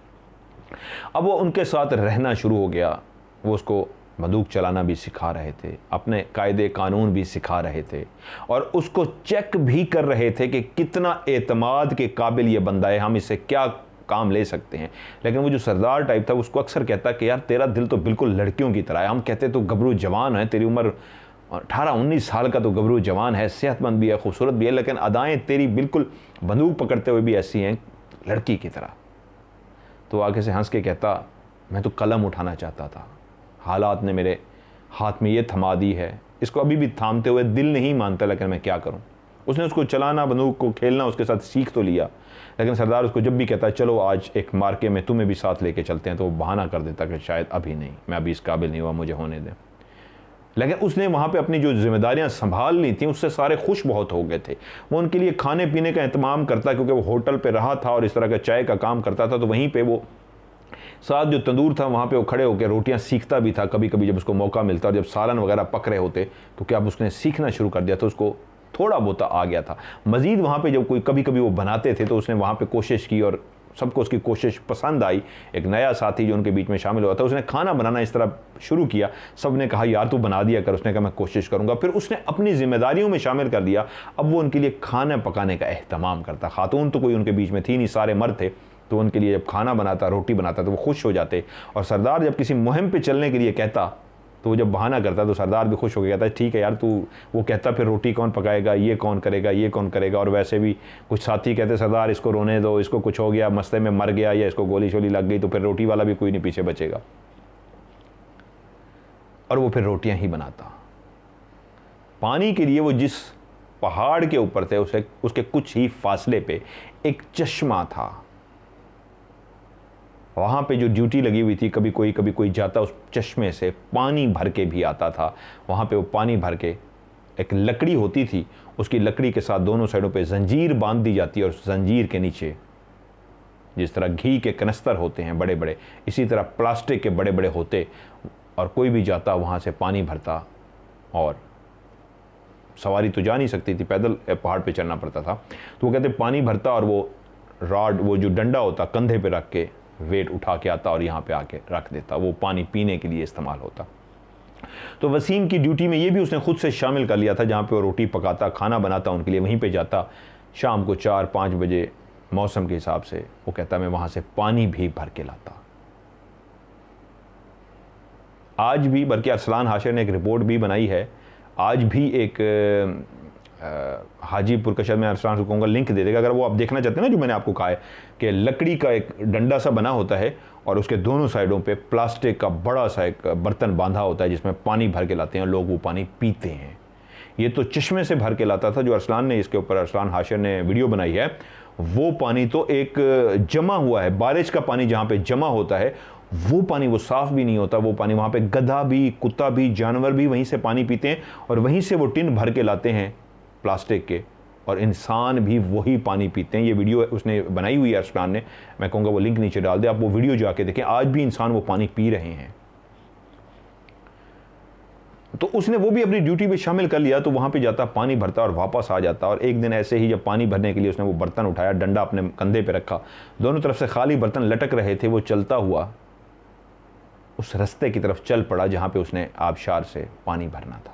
अब वो उनके साथ रहना शुरू हो गया। वो उसको बंदूक चलाना भी सिखा रहे थे, अपने कायदे कानून भी सिखा रहे थे, और उसको चेक भी कर रहे थे कि कितना एतमाद के काबिल ये बंदा है, हम इससे क्या काम ले सकते हैं। लेकिन वो जो सरदार टाइप था उसको अक्सर कहता कि यार तेरा दिल तो बिल्कुल लड़कियों की तरह है। हम कहते तो गबरू जवान है, तेरी उम्र 18-19 साल का तो गबरू जवान है, सेहतमंद भी है, खूबसूरत भी है, लेकिन अदाएँ तेरी बिल्कुल बंदूक पकड़ते हुए भी ऐसी हैं लड़की की तरह। तो आगे से हंस के कहता, मैं तो कलम उठाना चाहता था, हालात ने मेरे हाथ में ये थमा दी है, इसको अभी भी थामते हुए दिल नहीं मानता, लेकिन मैं क्या करूं। उसने उसको चलाना, बंदूक को खेलना उसके साथ सीख तो लिया, लेकिन सरदार उसको जब भी कहता है चलो आज एक मार्के में तुम्हें भी साथ लेके चलते हैं, तो वो बहाना कर देता कि शायद अभी नहीं, मैं अभी इस काबिल नहीं हुआ, मुझे होने दें। लेकिन उसने वहाँ पे अपनी जो जिम्मेदारियां संभाल ली थी, उससे सारे खुश बहुत हो गए थे। वो उनके लिए खाने पीने का इंतजाम करता, क्योंकि वो होटल पे रहा था और इस तरह का चाय का काम करता था, तो वहीं पे वो साथ जो तंदूर था वहाँ पे वो खड़े होकर रोटियां सीखता भी था। कभी कभी जब उसको मौका मिलता और जब सालन वगैरह पक रहे होते तो क्या अब उसने सीखना शुरू कर दिया, तो उसको थोड़ा बहुत आ गया था। मज़ीद वहाँ पे जब कोई कभी कभी वो बनाते थे तो उसने वहाँ पे कोशिश की और सबको उसकी कोशिश पसंद आई। एक नया साथी जो उनके बीच में शामिल हुआ था, उसने खाना बनाना इस तरह शुरू किया। सब ने कहा यार तू बना दिया कर, उसने कहा मैं कोशिश करूँगा। फिर उसने अपनी जिम्मेदारियों में शामिल कर दिया। अब वो उनके लिए खाना पकाने का एहतमाम करता। खातून तो कोई उनके बीच में थी नहीं, सारे मर्द थे, तो उनके लिए जब खाना बनाता, रोटी बनाता तो वो खुश हो जाते। और सरदार जब किसी मुहिम पे चलने के लिए कहता तो वो जब बहाना करता तो सरदार भी खुश हो गया था, ठीक है यार तू, वो कहता फिर रोटी कौन पकाएगा, ये कौन करेगा, ये कौन करेगा। और वैसे भी कुछ साथी कहते सरदार इसको रोने दो, इसको कुछ हो गया, मसले में मर गया या इसको गोली शोली लग गई तो फिर रोटी वाला भी कोई नहीं पीछे बचेगा। और वो फिर रोटियां ही बनाता। पानी के लिए वो जिस पहाड़ के ऊपर थे उसके कुछ ही फासले पे एक चश्मा था। वहाँ पे जो ड्यूटी लगी हुई थी, कभी कोई जाता उस चश्मे से पानी भर के भी आता था। वहाँ पे वो पानी भर के, एक लकड़ी होती थी, उसकी लकड़ी के साथ दोनों साइडों पे जंजीर बांध दी जाती है और जंजीर के नीचे जिस तरह घी के कनस्तर होते हैं बड़े बड़े, इसी तरह प्लास्टिक के बड़े बड़े होते। और कोई भी जाता वहाँ से पानी भरता। और सवारी तो जा नहीं सकती थी, पैदल पहाड़ पे चलना पड़ता था। तो वो कहते पानी भरता और वो रॉड, वो जो डंडा होता कंधे पे रख के वेट उठा के आता और यहाँ पे आके रख देता। वो पानी पीने के लिए इस्तेमाल होता। तो वसीम की ड्यूटी में ये भी उसने खुद से शामिल कर लिया था, जहाँ पे वो रोटी पकाता, खाना बनाता उनके लिए, वहीं पे जाता। शाम को 4-5 बजे मौसम के हिसाब से वो कहता मैं वहाँ से पानी भी भर के लाता। आज भी, बल्कि अरसलान हाशिर ने एक रिपोर्ट भी बनाई है, आज भी एक हाजीपुर का, शायद मैं अरसलान को कहूँगा लिंक दे देगा अगर वो आप देखना चाहते हैं ना, जो मैंने आपको कहा है कि लकड़ी का एक डंडा सा बना होता है और उसके दोनों साइडों पे प्लास्टिक का बड़ा सा एक बर्तन बांधा होता है जिसमें पानी भर के लाते हैं, लोग वो पानी पीते हैं। ये तो चश्मे से भर के लाता था। जो अरसलान ने इसके ऊपर, अरसलान हाशिर ने वीडियो बनाई है, वो पानी तो एक जमा हुआ है, बारिश का पानी जहाँ पे जमा होता है वो पानी, वो साफ़ भी नहीं होता वो पानी। वहाँ पे गधा भी, कुत्ता भी, जानवर भी वहीं से पानी पीते हैं और वहीं से वो टिन भर के लाते हैं प्लास्टिक के, और इंसान भी वही पानी पीते हैं। ये वीडियो उसने बनाई हुई है अरसलान ने, मैं कहूँगा वो लिंक नीचे डाल दे, आप वो वीडियो जाके देखें। आज भी इंसान वो पानी पी रहे हैं। तो उसने वो भी अपनी ड्यूटी में शामिल कर लिया। तो वहाँ पे जाता, पानी भरता और वापस आ जाता। और एक दिन ऐसे ही जब पानी भरने के लिए उसने वो बर्तन उठाया, डंडा अपने कंधे पे रखा, दोनों तरफ से खाली बर्तन लटक रहे थे, वो चलता हुआ उस रास्ते की तरफ चल पड़ा जहाँ पे उसने आबशार से पानी भरना था।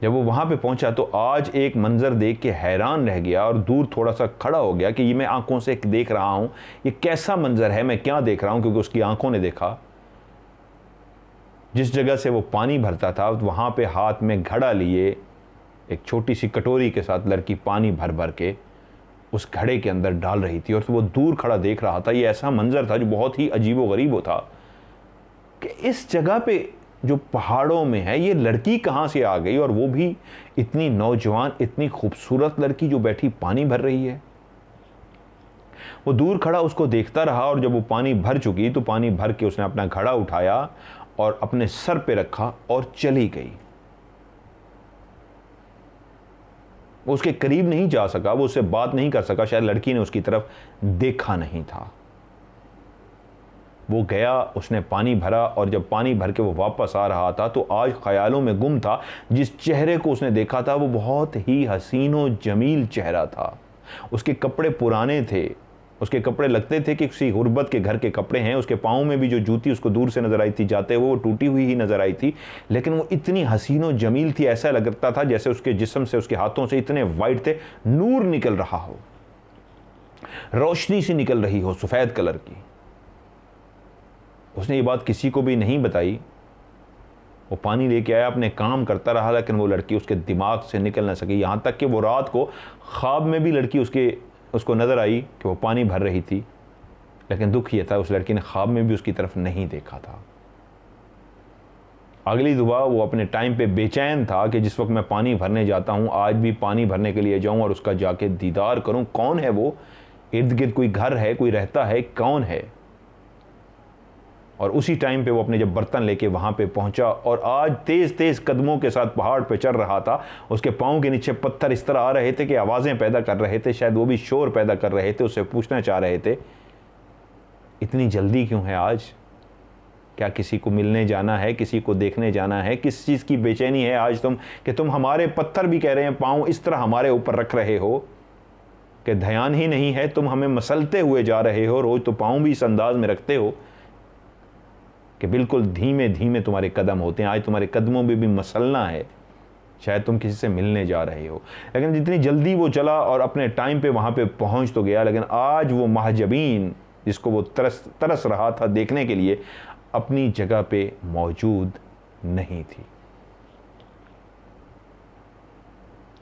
जब वो वहाँ पे पहुँचा तो आज एक मंजर देख के हैरान रह गया और दूर थोड़ा सा खड़ा हो गया कि ये मैं आंखों से देख रहा हूँ, ये कैसा मंजर है, मैं क्या देख रहा हूँ। क्योंकि उसकी आंखों ने देखा, जिस जगह से वो पानी भरता था वहाँ पे हाथ में घड़ा लिए एक छोटी सी कटोरी के साथ लड़की पानी भर भर के उस घड़े के अंदर डाल रही थी और वो दूर खड़ा देख रहा था। ये ऐसा मंजर था जो बहुत ही अजीबो गरीब था कि इस जगह पे जो पहाड़ों में है ये लड़की कहाँ से आ गई, और वो भी इतनी नौजवान, इतनी खूबसूरत लड़की जो बैठी पानी भर रही है। वो दूर खड़ा उसको देखता रहा और जब वो पानी भर चुकी तो पानी भर के उसने अपना घड़ा उठाया और अपने सर पे रखा और चली गई। वो उसके करीब नहीं जा सका, वो उससे बात नहीं कर सका, शायद लड़की ने उसकी तरफ देखा नहीं था। वो गया, उसने पानी भरा और जब पानी भर के वो वापस आ रहा था तो आज ख्यालों में गुम था। जिस चेहरे को उसने देखा था वो बहुत ही हसीनो जमील चेहरा था। उसके कपड़े पुराने थे, उसके कपड़े लगते थे कि किसी गुर्बत के घर के कपड़े हैं। उसके पाँव में भी जो जूती उसको दूर से नजर आई थी जाते हुए वो टूटी हुई ही नजर आई थी, लेकिन वो इतनी हसीनो जमील थी, ऐसा लगता था जैसे उसके जिस्म से, उसके हाथों से इतने वाइट थे, नूर निकल रहा हो, रोशनी सी निकल रही हो सफ़ेद कलर की। उसने ये बात किसी को भी नहीं बताई। वो पानी लेके आया, अपने काम करता रहा, लेकिन वो लड़की उसके दिमाग से निकल ना सकी। यहाँ तक कि वो रात को ख्वाब में भी लड़की उसके उसको नज़र आई कि वो पानी भर रही थी, लेकिन दुख ये था उस लड़की ने ख्वाब में भी उसकी तरफ नहीं देखा था। अगली सुबह वो अपने टाइम पे बेचैन था कि जिस वक्त मैं पानी भरने जाता हूँ, आज भी पानी भरने के लिए जाऊँ और उसका जाके दीदार करूँ, कौन है वो, इर्द गिर्द कोई घर है, कोई रहता है, कौन है। और उसी टाइम पे वो अपने जब बर्तन लेके वहाँ पे पहुँचा और आज तेज़ तेज़ कदमों के साथ पहाड़ पे चढ़ रहा था। उसके पाँव के नीचे पत्थर इस तरह आ रहे थे कि आवाज़ें पैदा कर रहे थे, शायद वो भी शोर पैदा कर रहे थे। उससे पूछना चाह रहे थे, इतनी जल्दी क्यों है आज, क्या किसी को मिलने जाना है, किसी को देखने जाना है, किस चीज़ की बेचैनी है आज तुम, कि तुम हमारे पत्थर भी कह रहे हैं पाँव इस तरह हमारे ऊपर रख रहे हो कि ध्यान ही नहीं है, तुम हमें मसलते हुए जा रहे हो। रोज़ तो पाँव भी इस अंदाज में रखते हो कि बिल्कुल धीमे धीमे तुम्हारे कदम होते हैं, आज तुम्हारे कदमों में भी मसलना है, शायद तुम किसी से मिलने जा रहे हो। लेकिन जितनी जल्दी वो चला और अपने टाइम पे वहाँ पे पहुँच तो गया, लेकिन आज वो महजबीन जिसको वो तरस रहा था देखने के लिए, अपनी जगह पे मौजूद नहीं थी।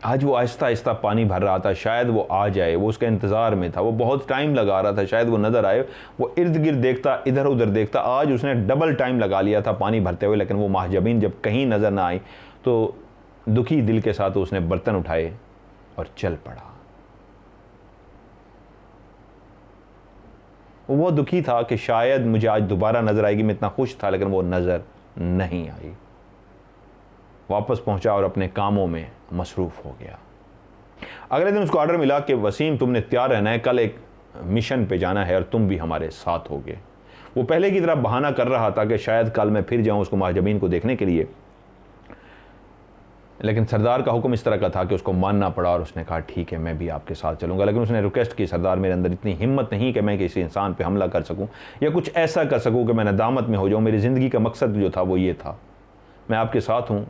आज वो आहिस्ता आहिस्ता पानी भर रहा था, शायद वो आ जाए, वो उसके इंतज़ार में था, वो बहुत टाइम लगा रहा था, शायद वो नज़र आए। वो इर्द गिर्द देखता, इधर उधर देखता, आज उसने डबल टाइम लगा लिया था पानी भरते हुए, लेकिन वो महजबीन जब कहीं नज़र ना आई तो दुखी दिल के साथ उसने बर्तन उठाए और चल पड़ा। वो दुखी था कि शायद मुझे आज दोबारा नज़र आएगी, मैं इतना खुश था, लेकिन वो नज़र नहीं आई। वापस पहुंचा और अपने कामों में मसरूफ़ हो गया। अगले दिन उसको ऑर्डर मिला कि वसीम तुमने तैयार रहना है, कल एक मिशन पे जाना है और तुम भी हमारे साथ होगे। वो पहले की तरह बहाना कर रहा था कि शायद कल मैं फिर जाऊं उसको महजबीन को देखने के लिए, लेकिन सरदार का हुक्म इस तरह का था कि उसको मानना पड़ा और उसने कहा ठीक है मैं भी आपके साथ चलूँगा। लेकिन उसने रिक्वेस्ट की, सरदार मेरे अंदर इतनी हिम्मत नहीं कि मैं किसी इंसान पे हमला कर सकूं या कुछ ऐसा कर सकूं कि मैं नदामत में हो जाऊं। मेरी ज़िंदगी का मकसद जो था वो ये था, मैं आपके साथ हूं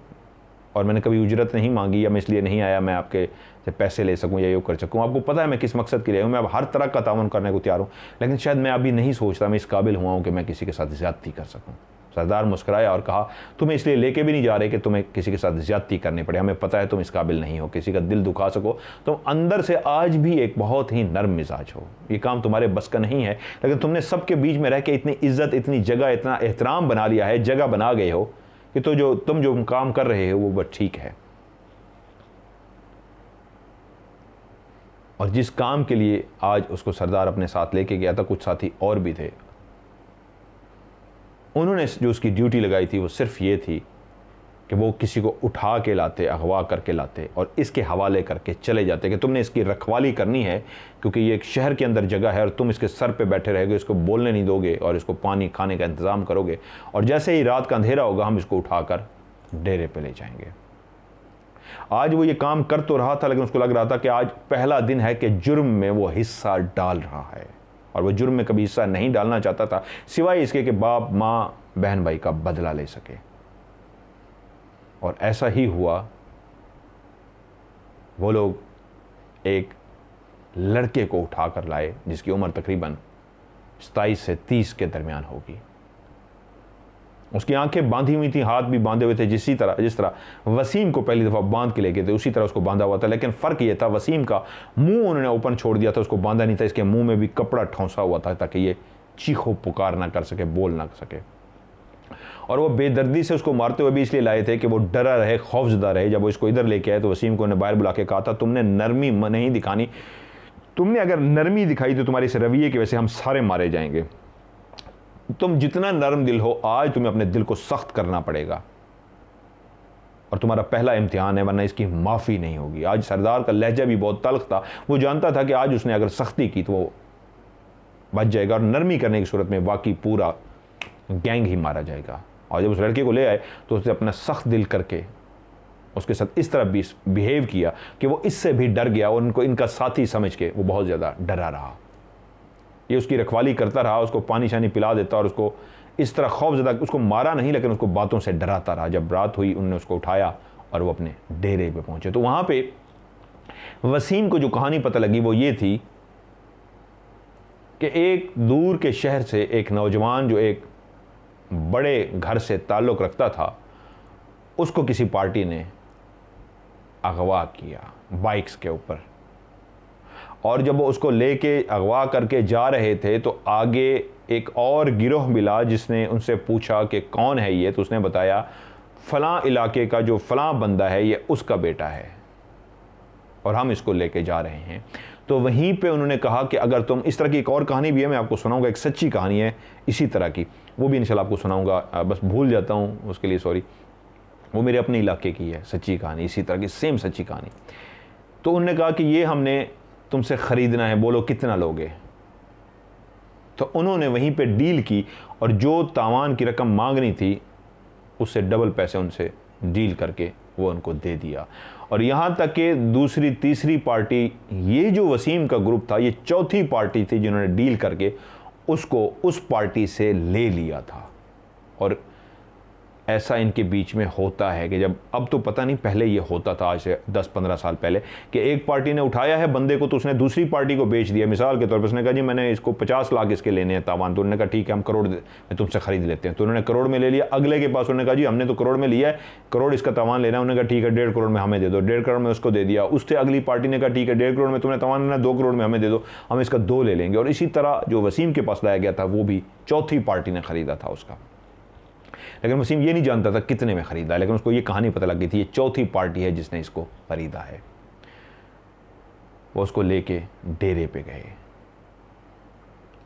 और मैंने कभी उजरत नहीं मांगी या मैं इसलिए नहीं आया मैं आपके से पैसे ले सकूं या ये कर सकूं। आपको पता है मैं किस मकसद के लिए हूँ, मैं अब हर तरह का तावन करने को तैयार हूँ, लेकिन शायद मैं अभी नहीं सोचता मैं इस काबिल हुआ हूँ कि मैं किसी के साथ ज़्यादती कर सकूँ। सरदार मुस्कुराया और कहा तुम्हें इसलिए लेके भी नहीं जा रहे कि तुम्हें किसी के साथ ज़्यादती करनी पड़े, हमें पता है तुम इस काबिल नहीं हो, किसी का दिल दुखा सको, तुम अंदर से आज भी एक बहुत ही नर्म मिजाज हो, ये काम तुम्हारे बस का नहीं है, लेकिन तुमने सबके बीच में रह के इतनी इज्जत, इतनी जगह, इतना एहतराम बना लिया है, जगह बना गए हो कि तो जो तुम जो काम कर रहे हो वो बस ठीक है। और जिस काम के लिए आज उसको सरदार अपने साथ लेके गया था, कुछ साथी और भी थे, उन्होंने जो उसकी ड्यूटी लगाई थी वो सिर्फ ये थी कि वो किसी को उठा के लाते, अगवा करके लाते और इसके हवाले करके चले जाते कि तुमने इसकी रखवाली करनी है क्योंकि ये एक शहर के अंदर जगह है और तुम इसके सर पे बैठे रहोगे, इसको बोलने नहीं दोगे और इसको पानी खाने का इंतज़ाम करोगे, और जैसे ही रात का अंधेरा होगा हम इसको उठाकर डेरे पे ले जाएंगे। आज वो ये काम कर तो रहा था, लेकिन उसको लग रहा था कि आज पहला दिन है कि जुर्म में वो हिस्सा डाल रहा है, और वो जुर्म में कभी हिस्सा नहीं डालना चाहता था सिवाय इसके कि बाप, माँ, बहन भाई का बदला ले सके। और ऐसा ही हुआ। वो लोग एक लड़के को उठाकर लाए जिसकी उम्र तकरीबन 27 से 30 के दरमियान होगी। उसकी आंखें बांधी हुई थी, हाथ भी बांधे हुए थे, जिस तरह वसीम को पहली दफ़ा बांध के लेके थे उसी तरह उसको बांधा हुआ था, लेकिन फ़र्क ये था वसीम का मुंह उन्होंने ओपन छोड़ दिया था, उसको बांधा नहीं था, इसके मुंह में भी कपड़ा ठौंसा हुआ था ताकि ये चीखो पुकार ना कर सके, बोल ना सके। और वो बेदर्दी से उसको मारते हुए भी इसलिए लाए थे कि वो डरा रहे, खौफजदा रहे। जब वो इसको इधर लेके आए तो वसीम को उन्हें बाहर बुला के कहा था तुमने नरमी नहीं दिखानी, तुमने अगर नरमी दिखाई तो तुम्हारे इस रवैये की वजह से हम सारे मारे जाएंगे। तुम जितना नरम दिल हो, आज तुम्हें अपने दिल को सख्त करना पड़ेगा और तुम्हारा पहला इम्तिहान है, वरना इसकी माफ़ी नहीं होगी। आज सरदार का लहजा भी बहुत तल्ख था, वो जानता था कि आज उसने अगर सख्ती की तो वो बच जाएगा और नरमी करने की सूरत में वाकई पूरा गैंग ही मारा जाएगा। और जब उस लड़के को ले आए तो उसने अपना सख्त दिल करके उसके साथ इस तरह बिहेव किया कि वो इससे भी डर गया और उनको इनका साथी समझ के वो बहुत ज़्यादा डरा रहा। ये उसकी रखवाली करता रहा, उसको पानी शानी पिला देता और उसको इस तरह खौफजदा, उसको मारा नहीं लेकिन उसको बातों से डराता रहा। जब रात हुई उन्होंने उसको उठाया और वो अपने डेरे पे पहुंचे तो वहाँ पे वसीम को जो कहानी पता लगी वो ये थी कि एक दूर के शहर से एक नौजवान जो एक बड़े घर से ताल्लुक़ रखता था, उसको किसी पार्टी ने अगवा किया बाइक्स के ऊपर, और जब वो उसको लेके अगवा करके जा रहे थे तो आगे एक और गिरोह मिला जिसने उनसे पूछा कि कौन है ये, तो उसने बताया फ़लाँ इलाके का जो फ़लाँ बंदा है ये उसका बेटा है और हम इसको लेके जा रहे हैं। तो वहीं पे उन्होंने कहा कि अगर तुम, इस तरह की एक और कहानी भी है, मैं आपको सुनाऊंगा, एक सच्ची कहानी है इसी तरह की, वो भी इंशाल्लाह आपको सुनाऊंगा, बस भूल जाता हूँ उसके लिए सॉरी। वो मेरे अपने इलाके की है सच्ची कहानी, इसी तरह की सेम सच्ची कहानी। तो उन्होंने कहा कि ये हमने तुमसे ख़रीदना है, बोलो कितना लोगे। तो उन्होंने वहीं पे डील की और जो तावान की रकम मांगनी थी उससे डबल पैसे उनसे डील करके वो उनको दे दिया। और यहाँ तक कि दूसरी तीसरी पार्टी, ये जो वसीम का ग्रुप था, ये चौथी पार्टी थी जिन्होंने डील करके उसको उस पार्टी से ले लिया था। और ऐसा इनके बीच में होता है कि जब, अब तो पता नहीं, पहले ये होता था आज से 10-15 साल पहले, कि एक पार्टी ने उठाया है बंदे को तो उसने दूसरी पार्टी को बेच दिया। मिसाल के तौर पर उसने कहा जी मैंने इसको 50 लाख इसके लेने हैं तावान, तो उन्होंने कहा ठीक है हम करोड़ में तुमसे खरीद लेते हैं। तो उन्होंने करोड़ में ले लिया। अगले के पास उन्होंने कहा जी हमने तो करोड़ में लिया है, करोड़ इसका तावान लेना है। उन्होंने कहा ठीक है 1.5 करोड़ में हमें दे दो, 1.5 करोड़ में उसको दे दिया। उससे अगली पार्टी ने कहा ठीक है 1.5 करोड़ में तुम्हें तावान लेना, 2 करोड़ में हमें दे दो, हम इसका 2 ले लेंगे। और इसी तरह जो वसीम के पास लाया गया था वो भी चौथी पार्टी ने ख़रीदा था उसका, लेकिन वसीम ये नहीं जानता था कितने में ख़रीदा है, लेकिन उसको ये कहानी पता लग गई थी ये चौथी पार्टी है जिसने इसको ख़रीदा है। वो उसको लेके डेरे पे गए।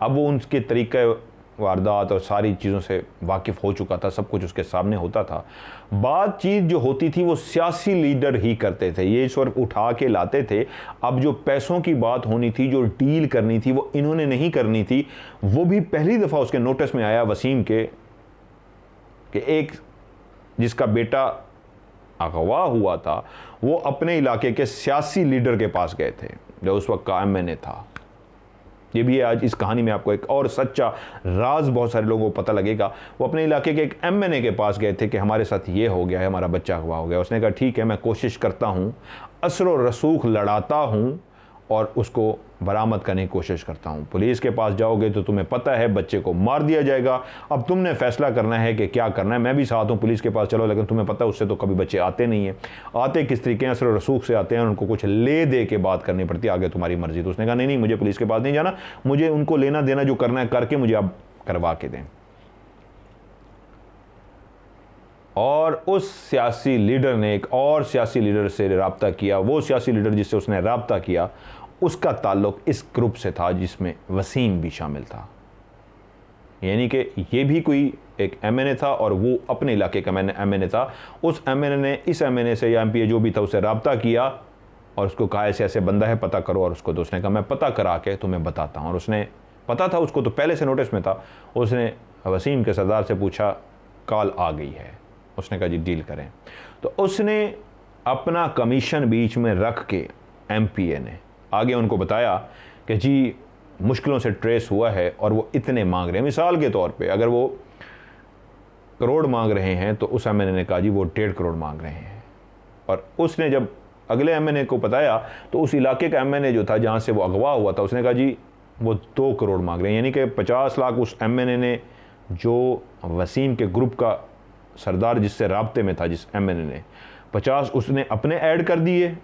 अब वो उनके तरीक़े वारदात और सारी चीज़ों से वाकिफ़ हो चुका था, सब कुछ उसके सामने होता था। बातचीत जो होती थी वो सियासी लीडर ही करते थे, ये सिर्फ उठा के लाते थे। अब जो पैसों की बात होनी थी, जो डील करनी थी, वो इन्होंने नहीं करनी थी। वो भी पहली दफ़ा उसके नोटिस में आया वसीम के कि एक जिसका बेटा अगवा हुआ था वो अपने इलाके के सियासी लीडर के पास गए थे जो उस वक्त का एमएनए था। ये भी आज इस कहानी में आपको एक और सच्चा राज बहुत सारे लोगों को पता लगेगा। वो अपने इलाके के एक एमएनए के पास गए थे कि हमारे साथ ये हो गया है, हमारा बच्चा अगवा हो गया। उसने कहा ठीक है मैं कोशिश करता हूँ, असर व रसूख लड़ाता हूँ और उसको बरामद करने की कोशिश करता हूँ। पुलिस के पास जाओगे तो तुम्हें पता है बच्चे को मार दिया जाएगा। अब तुमने फैसला करना है कि क्या करना है। मैं भी साथ हूँ, पुलिस के पास चलो, लेकिन तुम्हें पता है उससे तो कभी बच्चे आते नहीं हैं। आते किस तरीके हैं, असर रसूख से आते हैं, उनको कुछ ले दे के बात करनी पड़ती है, आगे तुम्हारी मर्जी। तो उसने कहा नहीं मुझे पुलिस के पास नहीं जाना, मुझे उनको लेना देना जो करना है करके मुझे आप करवा के दें। और उस सियासी लीडर ने एक और सियासी लीडर से रब्ता किया। वो सियासी लीडर जिससे उसने रब्ता किया उसका ताल्लुक इस ग्रुप से था जिसमें वसीम भी शामिल था। यानी कि ये भी कोई एक एमएनए था और वो अपने इलाके का एमएनए था। उस एमएनए ने इस एमएनए से या एमपीए जो भी था उससे रब्ता किया और उसको कहा ऐसे ऐसे बंदा है, पता करो। और उसको तो उसने कहा मैं पता करा के तुम्हें बताता हूँ। और उसने पता था उसको, तो पहले से नोटिस में था। उसने वसीम के सरदार से पूछा कॉल आ गई है। उसने कहा जी डील करें। तो उसने अपना कमीशन बीच में रख के एमपीए ने आगे उनको बताया कि जी मुश्किलों से ट्रेस हुआ है और वो इतने मांग रहे हैं। मिसाल के तौर पे अगर वो करोड़ मांग रहे हैं तो उस एमएनए ने कहा जी वो 1.5 करोड़ मांग रहे हैं। और उसने जब अगले एमएनए को बताया तो उस इलाके का एमएनए जो था जहाँ से वो अगवा हुआ था उसने कहा जी वो 2 करोड़ मांग रहे हैं। यानी कि 50 लाख उस एमएनए ने, जो वसीम के ग्रुप का सरदार जिससे राब्ते में था, जिस एमएनए ने 50 उसने अपने ऐड कर दिए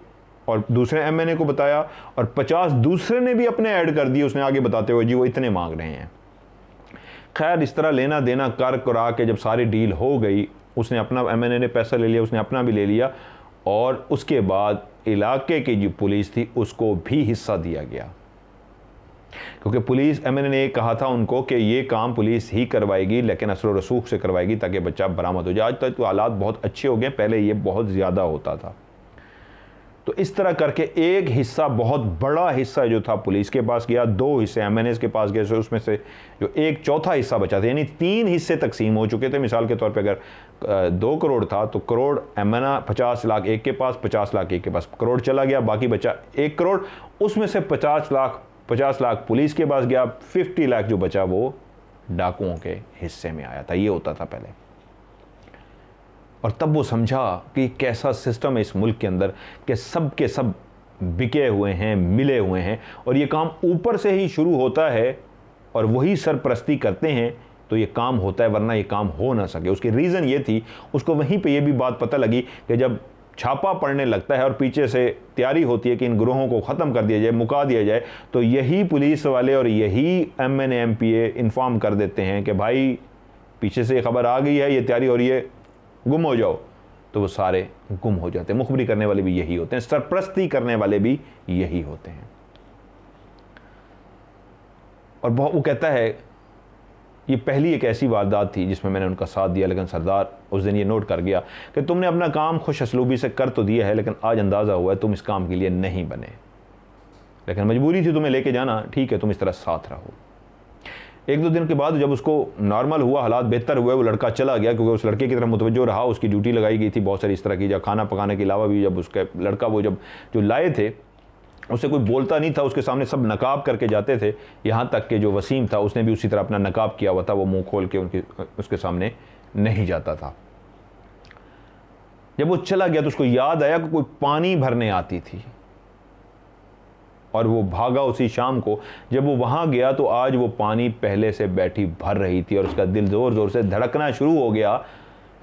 और दूसरे एमएनए को बताया, और 50 दूसरे ने भी अपने ऐड कर दिए उसने आगे बताते हुए जी वो इतने मांग रहे हैं। खैर इस तरह लेना देना कर करा के जब सारी डील हो गई, उसने अपना, एमएनए ने पैसा ले लिया, उसने अपना भी ले लिया। और उसके बाद इलाके की जो पुलिस थी उसको भी हिस्सा दिया गया, क्योंकि पुलिस, एमएनए ने कहा था उनको कि ये काम पुलिस ही करवाएगी, लेकिन असर रसूख से करवाएगी ताकि बच्चा बरामद हो जाए। आज तक तो हालात बहुत अच्छे हो गए, पहले ये बहुत ज़्यादा होता था। तो इस तरह करके एक हिस्सा, बहुत बड़ा हिस्सा जो था पुलिस के पास गया, 2 हिस्से एमएनए के पास गए, उसमें से जो एक चौथा हिस्सा बचा था, यानी 3 हिस्से तकसीम हो चुके थे। मिसाल के तौर पे अगर 2 करोड़ था तो करोड़ एमएनए 50 लाख एक के पास, 50 लाख एक के पास, करोड़ चला गया, बाकी बचा 1 करोड़। उसमें से 50 लाख पुलिस के पास गया, 50 लाख जो बचा वो डाकुओं के हिस्से में आया था। ये होता था पहले। और तब वो समझा कि कैसा सिस्टम है इस मुल्क के अंदर कि सब के सब बिके हुए हैं, मिले हुए हैं, और ये काम ऊपर से ही शुरू होता है और वही सरपरस्ती करते हैं तो ये काम होता है, वरना ये काम हो ना सके। उसकी रीज़न ये थी, उसको वहीं पे ये भी बात पता लगी कि जब छापा पड़ने लगता है और पीछे से तैयारी होती है कि इन ग्रोहों को ख़त्म कर दिया जाए, मुका दिया जाए, तो यही पुलिस वाले और यही MNA MPA इन्फॉर्म कर देते हैं कि भाई पीछे से खबर आ गई है, ये तैयारी हो रही है, गुम हो जाओ। तो वो सारे गुम हो जाते हैं। मुखबरी करने वाले भी यही होते हैं, सरप्रस्ती करने वाले भी यही होते हैं। और वो कहता है ये पहली एक ऐसी वारदात थी जिसमें मैंने उनका साथ दिया, लेकिन सरदार उस दिन ये नोट कर गया कि तुमने अपना काम खुश असलूबी से कर तो दिया है, लेकिन आज अंदाज़ा हुआ है तुम इस काम के लिए नहीं बने, लेकिन मजबूरी थी तुम्हें लेके जाना, ठीक है तुम इस तरह साथ रहो। 1-2 दिन के बाद जब उसको नॉर्मल हुआ, हालात बेहतर हुए, वो लड़का चला गया, क्योंकि उस लड़के की तरफ मुतवज्जो रहा, उसकी ड्यूटी लगाई गई थी बहुत सारी इस तरह की, जब खाना पकाने के अलावा भी। जब उसका लड़का वो जब जो लाए थे उससे कोई बोलता नहीं था, उसके सामने सब नकाब करके जाते थे, यहाँ तक कि जो वसीम था उसने भी उसी तरह अपना नकाब किया हुआ था, वो मुंह खोल के उसके सामने नहीं जाता था। जब वो चला गया तो उसको याद आया कि कोई पानी भरने आती थी, और वो भागा उसी शाम को। जब वो वहाँ गया तो आज वो पानी पहले से बैठी भर रही थी, और उसका दिल ज़ोर ज़ोर से धड़कना शुरू हो गया।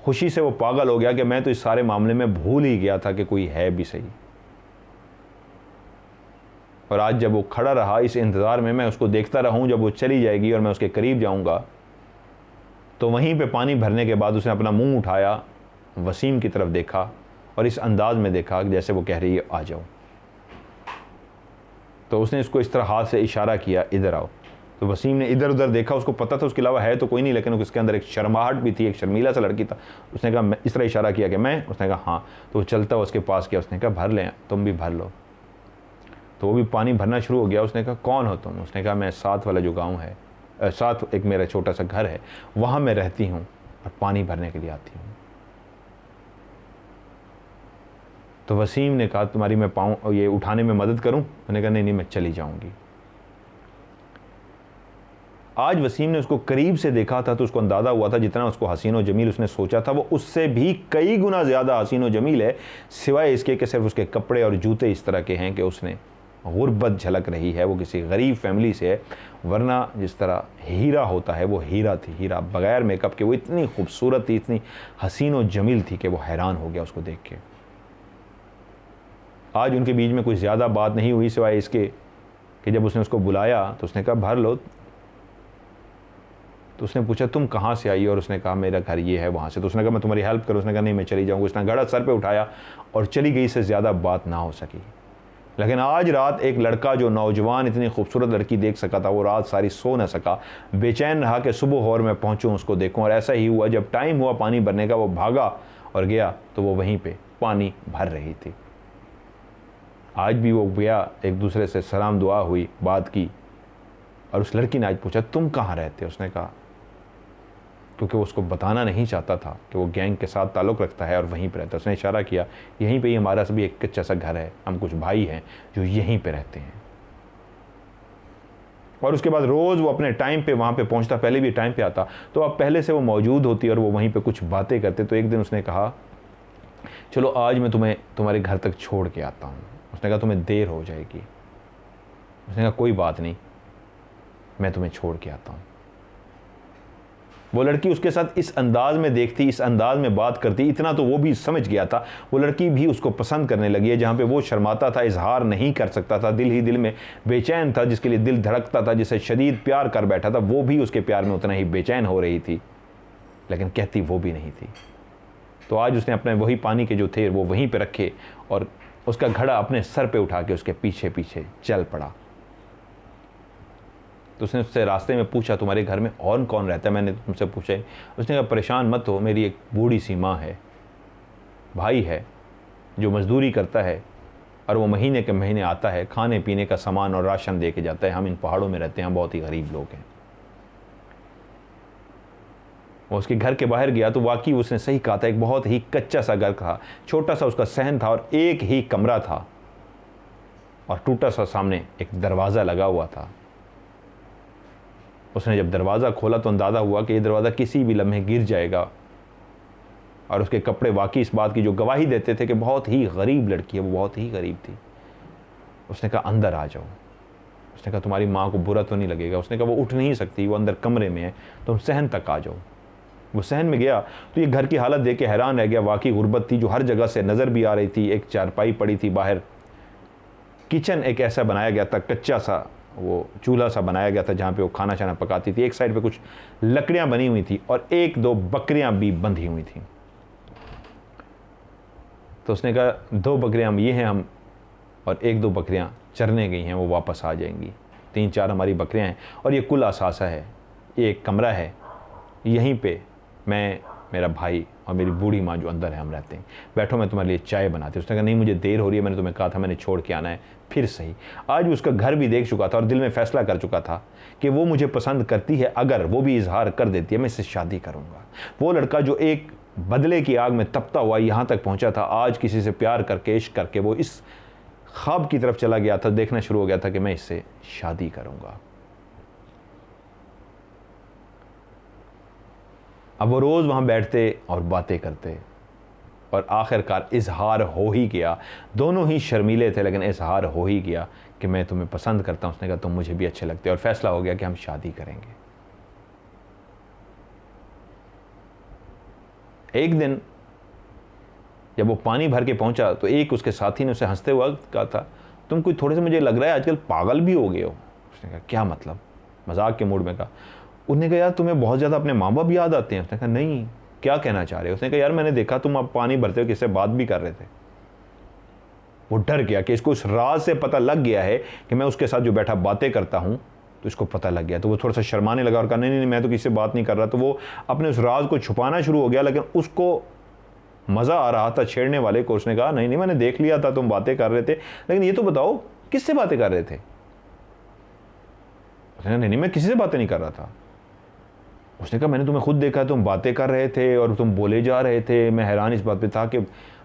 खुशी से वो पागल हो गया कि मैं तो इस सारे मामले में भूल ही गया था कि कोई है भी सही। और आज जब वो खड़ा रहा इस इंतज़ार में, मैं उसको देखता रहूं जब वो चली जाएगी और मैं उसके करीब जाऊंगा, तो वहीं पे पानी भरने के बाद उसने अपना मुंह उठाया, वसीम की तरफ देखा और इस अंदाज में देखा जैसे वो कह रही है आ जाओ। तो उसने इसको इस तरह हाथ से इशारा किया, इधर आओ। तो वसीम ने इधर उधर देखा, उसको पता था उसके अलावा है तो कोई नहीं, लेकिन उसके अंदर एक शर्माहट भी थी, एक शर्मीला सा लड़की था। उसने कहा मैं, इस तरह इशारा किया कि मैं, उसने कहा हाँ। तो वो चलता उसके पास गया, उसने कहा भर लें, तुम भी भर लो। तो वो भी पानी भरना शुरू हो गया। उसने कहा कौन हो तुम? उसने कहा मैं साथ वाला जो गाँव है, साथ एक मेरा छोटा सा घर है, वहाँ मैं रहती हूँ और पानी भरने के लिए आती हूँ। तो वसीम ने कहा तुम्हारी मैं पाऊँ ये उठाने में मदद करूँ? मैंने कहा नहीं नहीं मैं चली जाऊँगी। आज वसीम ने उसको करीब से देखा था तो उसको अंदाज़ा हुआ था जितना उसको हसीन और जमील उसने सोचा था वो उससे भी कई गुना ज़्यादा हसीन और जमील है, सिवाय इसके कि सिर्फ उसके कपड़े और जूते इस तरह के हैं कि उसने गुर्बत झलक रही है, वो किसी गरीब फैमिली से है। वरना जिस तरह हीरा होता है वो हीरा थी, हीरा बग़ैर मेकअप के। वो इतनी खूबसूरत थी, इतनी हसीन और जमील थी कि वो हैरान हो गया उसको देख के। आज उनके बीच में कोई ज़्यादा बात नहीं हुई सिवाय इसके कि जब उसने उसको बुलाया तो उसने कहा भर लो। तो उसने पूछा तुम कहाँ से आई? और उसने कहा मेरा घर ये है वहाँ से। तो उसने कहा मैं तुम्हारी हेल्प करूँ? उसने कहा नहीं मैं चली जाऊँगी। उसने घड़ा सर पे उठाया और चली गई। से ज़्यादा बात ना हो सकी। लेकिन आज रात एक लड़का जो नौजवान इतनी खूबसूरत लड़की देख सका था, वो रात सारी सो न सका, बेचैन रहा कि सुबह हौर में पहुँचूँ उसको देखूँ। और ऐसा ही हुआ, जब टाइम हुआ पानी भरने का वो भागा और गया तो वो वहीं पर पानी भर रही थी। आज भी वो गया, एक दूसरे से सलाम दुआ हुई, बात की। और उस लड़की ने आज पूछा तुम कहाँ रहते? उसने कहा, क्योंकि वो उसको बताना नहीं चाहता था कि वो गैंग के साथ ताल्लुक़ रखता है और वहीं पर रहता है। उसने इशारा किया यहीं पे ही हमारा सभी एक कच्चा सा घर है, हम कुछ भाई हैं जो यहीं पे रहते हैं। और उसके बाद रोज़ वो अपने टाइम पे वहाँ पे पहुँचता, पहले भी टाइम पे आता, तो अब पहले से वो मौजूद होती और वो वहीं पर कुछ बातें करते। तो एक दिन उसने कहा चलो आज मैं तुम्हें तुम्हारे घर तक छोड़ के आता हूँ। उसने कहा तुम्हें देर हो जाएगी। उसने कहा कोई बात नहीं, मैं तुम्हें छोड़ के आता हूँ। वो लड़की उसके साथ इस अंदाज में देखती, इस अंदाज में बात करती, इतना तो वो भी समझ गया था। वो लड़की भी उसको पसंद करने लगी है। जहाँ पे वो शर्माता था, इजहार नहीं कर सकता था, दिल ही दिल में बेचैन था, जिसके लिए दिल धड़कता था, जिसे शदीद प्यार कर बैठा था, वो भी उसके प्यार में उतना ही बेचैन हो रही थी, लेकिन कहती वो भी नहीं थी। तो आज उसने अपने वही पानी के जो थे वो वहीं पर रखे और उसका घड़ा अपने सर पे उठा के उसके पीछे पीछे चल पड़ा। तो उसने उससे रास्ते में पूछा तुम्हारे घर में और कौन रहता है? मैंने तुमसे पूछा। उसने कहा परेशान मत हो, मेरी एक बूढ़ी सी माँ है, भाई है जो मजदूरी करता है और वो महीने के महीने आता है, खाने पीने का सामान और राशन दे के जाता है। हम इन पहाड़ों में रहते हैं, हम बहुत ही गरीब लोग हैं। वो उसके घर के बाहर गया तो वाकई उसने सही कहा था, एक बहुत ही कच्चा सा घर था, छोटा सा उसका सहन था और एक ही कमरा था और टूटा सा सामने एक दरवाज़ा लगा हुआ था। उसने जब दरवाज़ा खोला तो अंदाज़ा हुआ कि ये दरवाज़ा किसी भी लम्हे गिर जाएगा। और उसके कपड़े वाकई इस बात की जो गवाही देते थे कि बहुत ही गरीब लड़की है, वो बहुत ही गरीब थी। उसने कहा अंदर आ जाओ। उसने कहा तुम्हारी माँ को बुरा तो नहीं लगेगा? उसने कहा वो उठ नहीं सकती, वो अंदर कमरे में है, तुम सहन तक आ जाओ। वो सहन में गया तो ये घर की हालत देख के हैरान रह गया। वाकई गुर्बत थी जो हर जगह से नज़र भी आ रही थी। एक चारपाई पड़ी थी बाहर, किचन एक ऐसा बनाया गया था, कच्चा सा वो चूल्हा सा बनाया गया था जहाँ पे वो खाना शाना पकाती थी। एक साइड पे कुछ लकड़ियाँ बनी हुई थी और 1-2 बकरियाँ भी बंधी हुई थी। तो उसने कहा 2 बकरियाँ ये हैं हम, और 1-2 बकरियाँ चरने गई हैं, वो वापस आ जाएंगी। 3-4 हमारी बकरियाँ हैं और ये कुल असासा है। ये एक कमरा है, यहीं पे मैं, मेरा भाई और मेरी बूढ़ी माँ जो अंदर है, हम रहते हैं। बैठो मैं तुम्हारे लिए चाय बनाती हूँ। उसने कहा नहीं मुझे देर हो रही है, मैंने तुम्हें कहा था मैंने छोड़ के आना है। फिर सही, आज उसका घर भी देख चुका था और दिल में फैसला कर चुका था कि वो मुझे पसंद करती है, अगर वो भी इजहार कर देती है मैं इससे शादी करूँगा। वो लड़का जो एक बदले की आग में तपता हुआ यहाँ तक पहुँचा था, आज किसी से प्यार करके, इश्क करके वो इस ख्वाब की तरफ चला गया था, देखना शुरू हो गया था कि मैं इससे शादी करूँगा। अब वो रोज़ वहाँ बैठते और बातें करते और आखिरकार इजहार हो ही गया। दोनों ही शर्मीले थे लेकिन इजहार हो ही गया कि मैं तुम्हें पसंद करता हूँ। उसने कहा तुम मुझे भी अच्छे लगते, और फैसला हो गया कि हम शादी करेंगे। एक दिन जब वो पानी भर के पहुंचा तो एक उसके साथी ने उसे हंसते हुए कहा था तुम कोई थोड़े से, मुझे लग रहा है आजकल पागल भी हो गए हो। उसने कहा क्या मतलब, मजाक के मूड में कहा। उसने कहा यार तुम्हें बहुत ज़्यादा अपने माँ बाप याद आते हैं। उसने कहा नहीं, क्या कहना चाह रहे हो। उसने कहा यार मैंने देखा तुम अब पानी भरते हो, किससे बात भी कर रहे थे। वो डर गया कि इसको उस राज से पता लग गया है कि मैं उसके साथ जो बैठा बातें करता हूँ, तो इसको पता लग गया। तो वो थोड़ा सा शर्माने लगा और कहा नहीं नहीं मैं तो किसी से बात नहीं कर रहा। तो वो अपने उस राज को छुपाना शुरू हो गया, लेकिन उसको मज़ा आ रहा था छेड़ने वाले को। उसने कहा नहीं नहीं मैंने देख लिया था तुम बातें कर रहे थे, लेकिन ये तो बताओ किससे बातें कर रहे थे। उसने कहा नहीं नहीं मैं किसी से बातें नहीं कर रहा था। उसने कहा मैंने तुम्हें खुद देखा, तुम बातें कर रहे थे और तुम बोले जा रहे थे। मैं हैरान इस बात पे था कि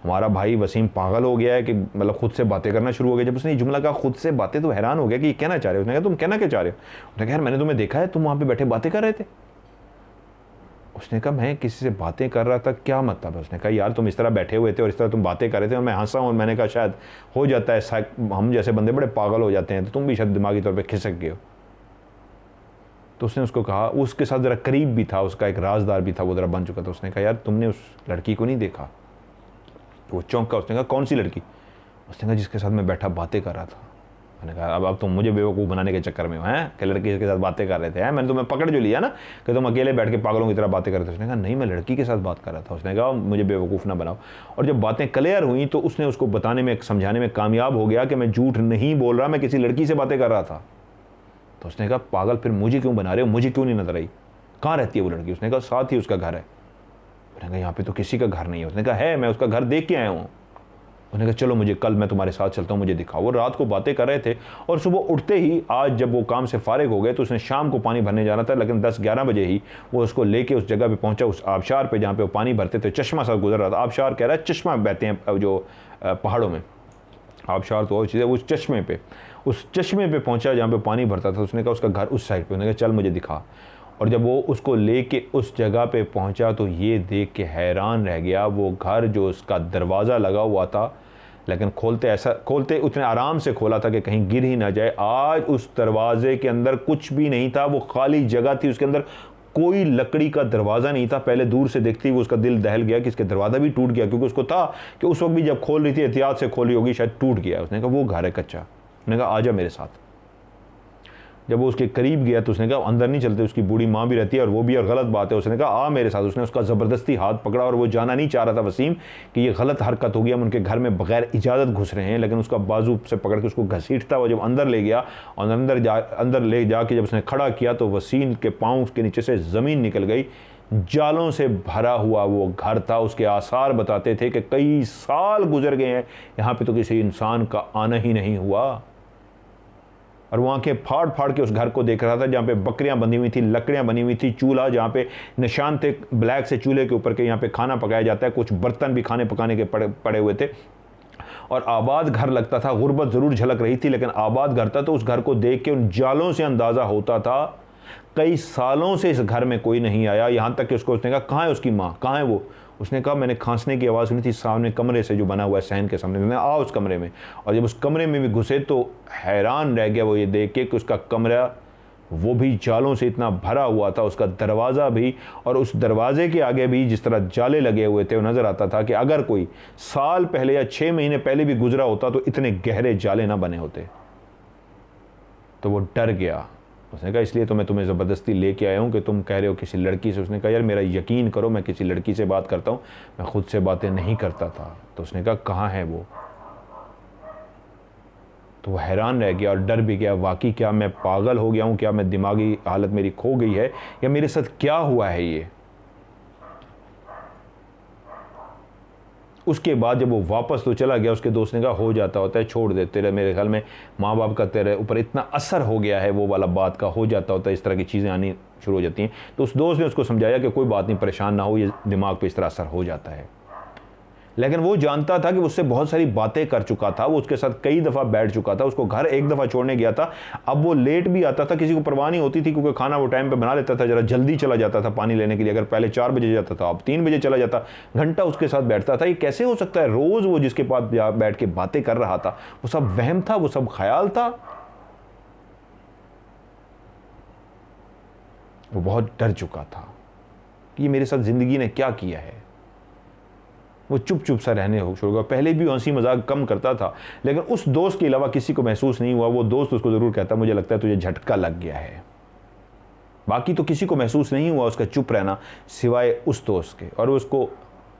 हमारा भाई वसीम पागल हो गया है कि मतलब खुद से बातें करना शुरू हो गया। जब उसने ये जुमला कहा खुद से बातें, तो हैरान हो गया कि ये कहना चाह रहे हो। उसने कहा तुम कहना क्या चाह रहे हो। उसने कहा यार मैंने तुम्हें देखा है, तुम वहाँ पे बैठे बातें कर रहे थे। उसने कहा मैं किसी से बातें कर रहा था, क्या मतलब है। उसने कहा यार तुम इस तरह बैठे हुए थे और इस तरह तुम बातें कर रहे थे और मैं हंसा हूँ। और मैंने कहा शायद हो जाता है, हम जैसे बंदे बड़े पागल हो जाते हैं, तो तुम भी शायद दिमागी तौर पर खिसक गए हो। तो उसने उसको कहा, उसके साथ ज़रा करीब भी था, उसका एक राजदार भी था, वो ज़रा बन चुका था। उसने कहा यार तुमने उस लड़की को नहीं देखा। तो वो चौंका। उसने कहा कौन सी लड़की। उसने कहा जिसके साथ मैं बैठा बातें कर रहा था। मैंने कहा अब तुम मुझे बेवकूफ़ बनाने के चक्कर में हो हैं कि लड़की के साथ बातें कर रहे थे। हैं मैंने तुम्हें पकड़ जो लिया ना कि तुम अकेले बैठ के पागलों की तरह बातें कर रहे थे। उसने कहा नहीं मैं लड़की के साथ बात कर रहा था। उसने कहा मुझे बेवकूफ़ ना बनाओ। और जब बातें क्लियर हुई तो उसने उसको बताने में, समझाने में कामयाब हो गया कि मैं झूठ नहीं बोल रहा, मैं किसी लड़की से बातें कर रहा था। तो उसने कहा पागल फिर मुझे क्यों बना रहे हो, मुझे क्यों नहीं नजर आई, कहाँ रहती है वो लड़की। उसने कहा साथ ही उसका घर है। उसने कहा यहाँ पे तो किसी का घर नहीं है। उसने कहा है, मैं उसका घर देख के आया हूँ। उसने कहा चलो मुझे कल मैं तुम्हारे साथ चलता हूँ, मुझे दिखाओ। वो रात को बातें कर रहे थे और सुबह उठते ही आज जब वो काम से फारिग हो गए तो उसने शाम को पानी भरने जाना था, लेकिन 10-11 बजे ही वो उसको लेके उस जगह पे पहुंचा, उस आबशार पे जहाँ पे वो पानी भरते थे। चश्मा सा गुजर रहा था। आबशार कह रहा है चश्मा बहते हैं जो पहाड़ों में, आबशार तो और चीज़ है। उस चश्मे पे पहुंचा जहाँ पे पानी भरता था। उसने कहा उसका घर उस साइड पे। उसने कहा चल मुझे दिखा। और जब वो उसको लेके उस जगह पे पहुंचा तो ये देख के हैरान रह गया। वो घर जो उसका दरवाज़ा लगा हुआ था, लेकिन खोलते उतने आराम से खोला था कि कहीं गिर ही ना जाए। आज उस दरवाजे के अंदर कुछ भी नहीं था, वो खाली जगह थी। उसके अंदर कोई लकड़ी का दरवाज़ा नहीं था। पहले दूर से देखते ही वो उसका दिल दहल गया कि इसके दरवाज़ा भी टूट गया, क्योंकि उसको था कि उस वक्त भी जब खोल रही थी एहतियात से खोली होगी, शायद टूट गया। उसने कहा वो घर है कच्चा। उसने कहा आजा मेरे साथ। जब वो उसके करीब गया तो उसने कहा अंदर नहीं चलते, उसकी बूढ़ी माँ भी रहती है और वो भी, और गलत बात है। उसने कहा आ मेरे साथ। उसने उसका ज़बरदस्ती हाथ पकड़ा और वो जाना नहीं चाह रहा था वसीम कि ये गलत हरकत होगी, हम उनके घर में बगैर इजाज़त घुस रहे हैं। लेकिन उसका बाजू से पकड़ के उसको घसीटता हुआ जब अंदर ले गया और अंदर ले जाके जब उसने खड़ा किया तो वसीम के पाँव के नीचे से ज़मीन निकल गई। जालों से भरा हुआ वो घर था। उसके आसार बताते थे कि कई साल गुजर गए हैं, यहाँ पे तो किसी इंसान का आना ही नहीं हुआ। और वो आंखें फाड़ फाड़ के उस घर को देख रहा था जहाँ पे बकरियां बंधी हुई थी, लकड़ियां बनी हुई थी, चूल्हा जहाँ पे निशान थे ब्लैक से चूल्हे के ऊपर के, यहाँ पे खाना पकाया जाता है, कुछ बर्तन भी खाने पकाने के पड़े हुए थे। और आबाद घर लगता था। गुर्बत ज़रूर झलक रही थी लेकिन आबाद घर था। तो उस घर को देख के उन जालों से अंदाज़ा होता था कई सालों से इस घर में कोई नहीं आया। यहाँ तक कि उसने कहा कहाँ है उसकी माँ, कहाँ है वो। उसने कहा मैंने खांसने की आवाज़ सुनी थी सामने कमरे से जो बना हुआ है सहन के सामने। मैंने आ उस कमरे में। और जब उस कमरे में भी घुसे तो हैरान रह गया वो ये देख के कि उसका कमरा वो भी जालों से इतना भरा हुआ था, उसका दरवाज़ा भी, और उस दरवाजे के आगे भी जिस तरह जाले लगे हुए थे, वो नज़र आता था कि अगर कोई साल पहले या 6 महीने पहले भी गुजरा होता तो इतने गहरे जाले ना बने होते। तो वो डर गया। उसने कहा इसलिए तो मैं तुम्हें ज़बरदस्ती लेके आया हूँ कि तुम कह रहे हो किसी लड़की से। उसने कहा यार मेरा यकीन करो, मैं किसी लड़की से बात करता हूँ, मैं खुद से बातें नहीं करता था। तो उसने कहा कहाँ है वो? तो वो हैरान रह गया और डर भी गया, वाकई क्या मैं पागल हो गया हूँ, क्या मैं दिमागी हालत मेरी खो गई है, या मेरे साथ क्या हुआ है ये। उसके बाद जब वो वापस तो चला गया, उसके दोस्त ने कहा हो जाता होता है, छोड़ दे, तेरे मेरे ख्याल में माँ बाप का तेरे ऊपर इतना असर हो गया है वो वाला बात का, हो जाता होता है, इस तरह की चीज़ें आनी शुरू हो जाती हैं। तो उस दोस्त ने उसको समझाया कि कोई बात नहीं, परेशान ना हो, ये दिमाग पे इस तरह असर हो जाता है। लेकिन वो जानता था कि उससे बहुत सारी बातें कर चुका था, वो उसके साथ कई दफ़ा बैठ चुका था, उसको घर एक दफ़ा छोड़ने गया था। अब वो लेट भी आता था, किसी को परवाह नहीं होती थी, क्योंकि खाना वो टाइम पे बना लेता था, ज़रा जल्दी चला जाता था पानी लेने के लिए। अगर पहले 4 बजे जाता था, अब 3 बजे चला जाता, घंटा उसके साथ बैठता था। ये कैसे हो सकता है? रोज़ वो जिसके पास बैठ के बातें कर रहा था, वो सब वहम था, वो सब ख्याल था। वो बहुत डर चुका था कि ये मेरे साथ ज़िंदगी ने क्या किया है। वो चुप चुप सा रहने हो शुरू हुआ। पहले भी हंसी मजाक कम करता था, लेकिन उस दोस्त के अलावा किसी को महसूस नहीं हुआ। वो दोस्त उसको ज़रूर कहता मुझे लगता है तुझे झटका लग गया है। बाकी तो किसी को महसूस नहीं हुआ उसका चुप रहना, सिवाय उस दोस्त के। और उसको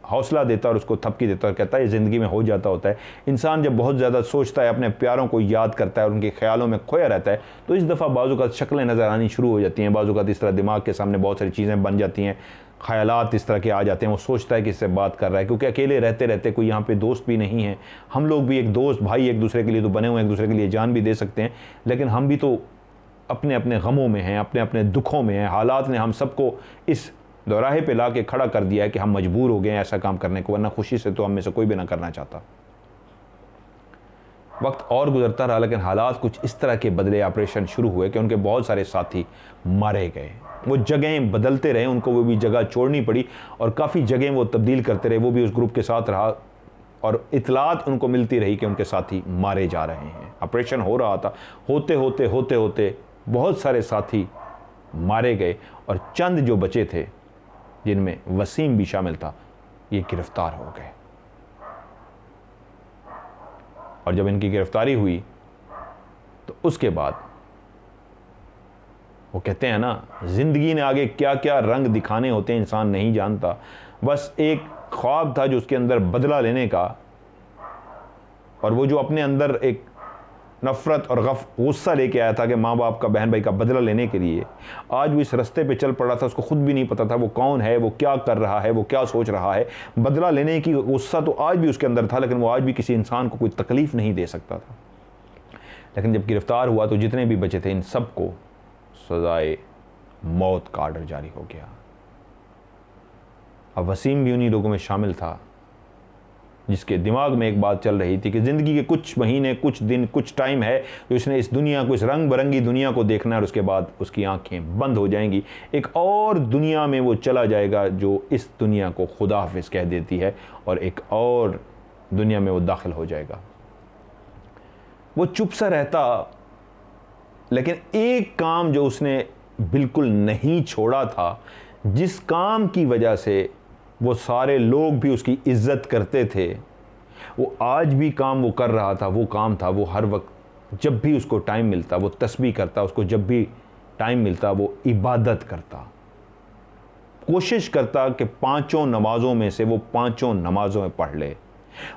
हौसला देता और उसको थपकी देता और कहता है ये ज़िंदगी में हो जाता होता है। इंसान जब बहुत ज़्यादा सोचता है, अपने प्यारों को याद करता है और उनके ख्यालों में खोया रहता है, तो इस दफ़ा बाज़ू का शक्लें नज़र आनी शुरू हो जाती हैं। बाज़ू का इस तरह दिमाग के सामने बहुत सारी चीज़ें बन जाती हैं, ख़यालात इस तरह के आ जाते हैं। वो सोचता है कि इससे बात कर रहा है, क्योंकि अकेले रहते रहते कोई यहाँ पे दोस्त भी नहीं है। हम लोग भी एक दोस्त भाई एक दूसरे के लिए तो बने हुए हैं, एक दूसरे के लिए जान भी दे सकते हैं, लेकिन हम भी तो अपने अपने गमों में हैं, अपने अपने दुखों में हैं। हालात ने हम सबको इस दोराहे पे ला के खड़ा कर दिया है कि हम मजबूर हो गए हैं ऐसा काम करने को, वरना खुशी से तो हम में से कोई भी ना करना चाहता। वक्त और गुजरता रहा, लेकिन हालात कुछ इस तरह के बदले, ऑपरेशन शुरू हुए कि उनके बहुत सारे साथी मारे गए। वो जगहें बदलते रहे, उनको वो भी जगह छोड़नी पड़ी और काफ़ी जगहें वो तब्दील करते रहे। वो भी उस ग्रुप के साथ रहा और इतलात उनको मिलती रही कि उनके साथी मारे जा रहे हैं। ऑपरेशन हो रहा था, होते होते होते होते बहुत सारे साथी मारे गए और चंद जो बचे थे, जिनमें वसीम भी शामिल था, ये गिरफ्तार हो गए। और जब इनकी गिरफ्तारी हुई तो उसके बाद वो कहते हैं ना, जिंदगी ने आगे क्या क्या रंग दिखाने होते हैं इंसान नहीं जानता। बस एक ख्वाब था जो उसके अंदर बदला लेने का, और वो जो अपने अंदर एक नफ़रत और गुस्सा लेके आया था कि माँ बाप का, बहन भाई का बदला लेने के लिए, आज वो इस रास्ते पे चल पड़ा था। उसको खुद भी नहीं पता था वो कौन है, वो क्या कर रहा है, वो क्या सोच रहा है। बदला लेने की गुस्सा तो आज भी उसके अंदर था, लेकिन वो आज भी किसी इंसान को कोई तकलीफ़ नहीं दे सकता था। लेकिन जब गिरफ्तार हुआ तो जितने भी बचे थे, इन सबको सजाए मौत का आर्डर जारी हो गया। अब वसीम भी उन्हीं लोगों में शामिल था जिसके दिमाग में एक बात चल रही थी कि ज़िंदगी के कुछ महीने, कुछ दिन, कुछ टाइम है तो इसने इस दुनिया को, इस रंग बिरंगी दुनिया को देखना है, और उसके बाद उसकी आंखें बंद हो जाएंगी। एक और दुनिया में वो चला जाएगा जो इस दुनिया को खुदा हाफिज कह देती है, और एक और दुनिया में वो दाखिल हो जाएगा। वो चुप सा रहता, लेकिन एक काम जो उसने बिल्कुल नहीं छोड़ा था, जिस काम की वजह से वो सारे लोग भी उसकी इज्जत करते थे, वो आज भी काम वो कर रहा था। वो काम था, वो हर वक्त जब भी उसको टाइम मिलता वो तस्बीह करता, उसको जब भी टाइम मिलता वो इबादत करता, कोशिश करता कि 5 नमाज़ों में से वो 5 नमाज़ों में पढ़ ले।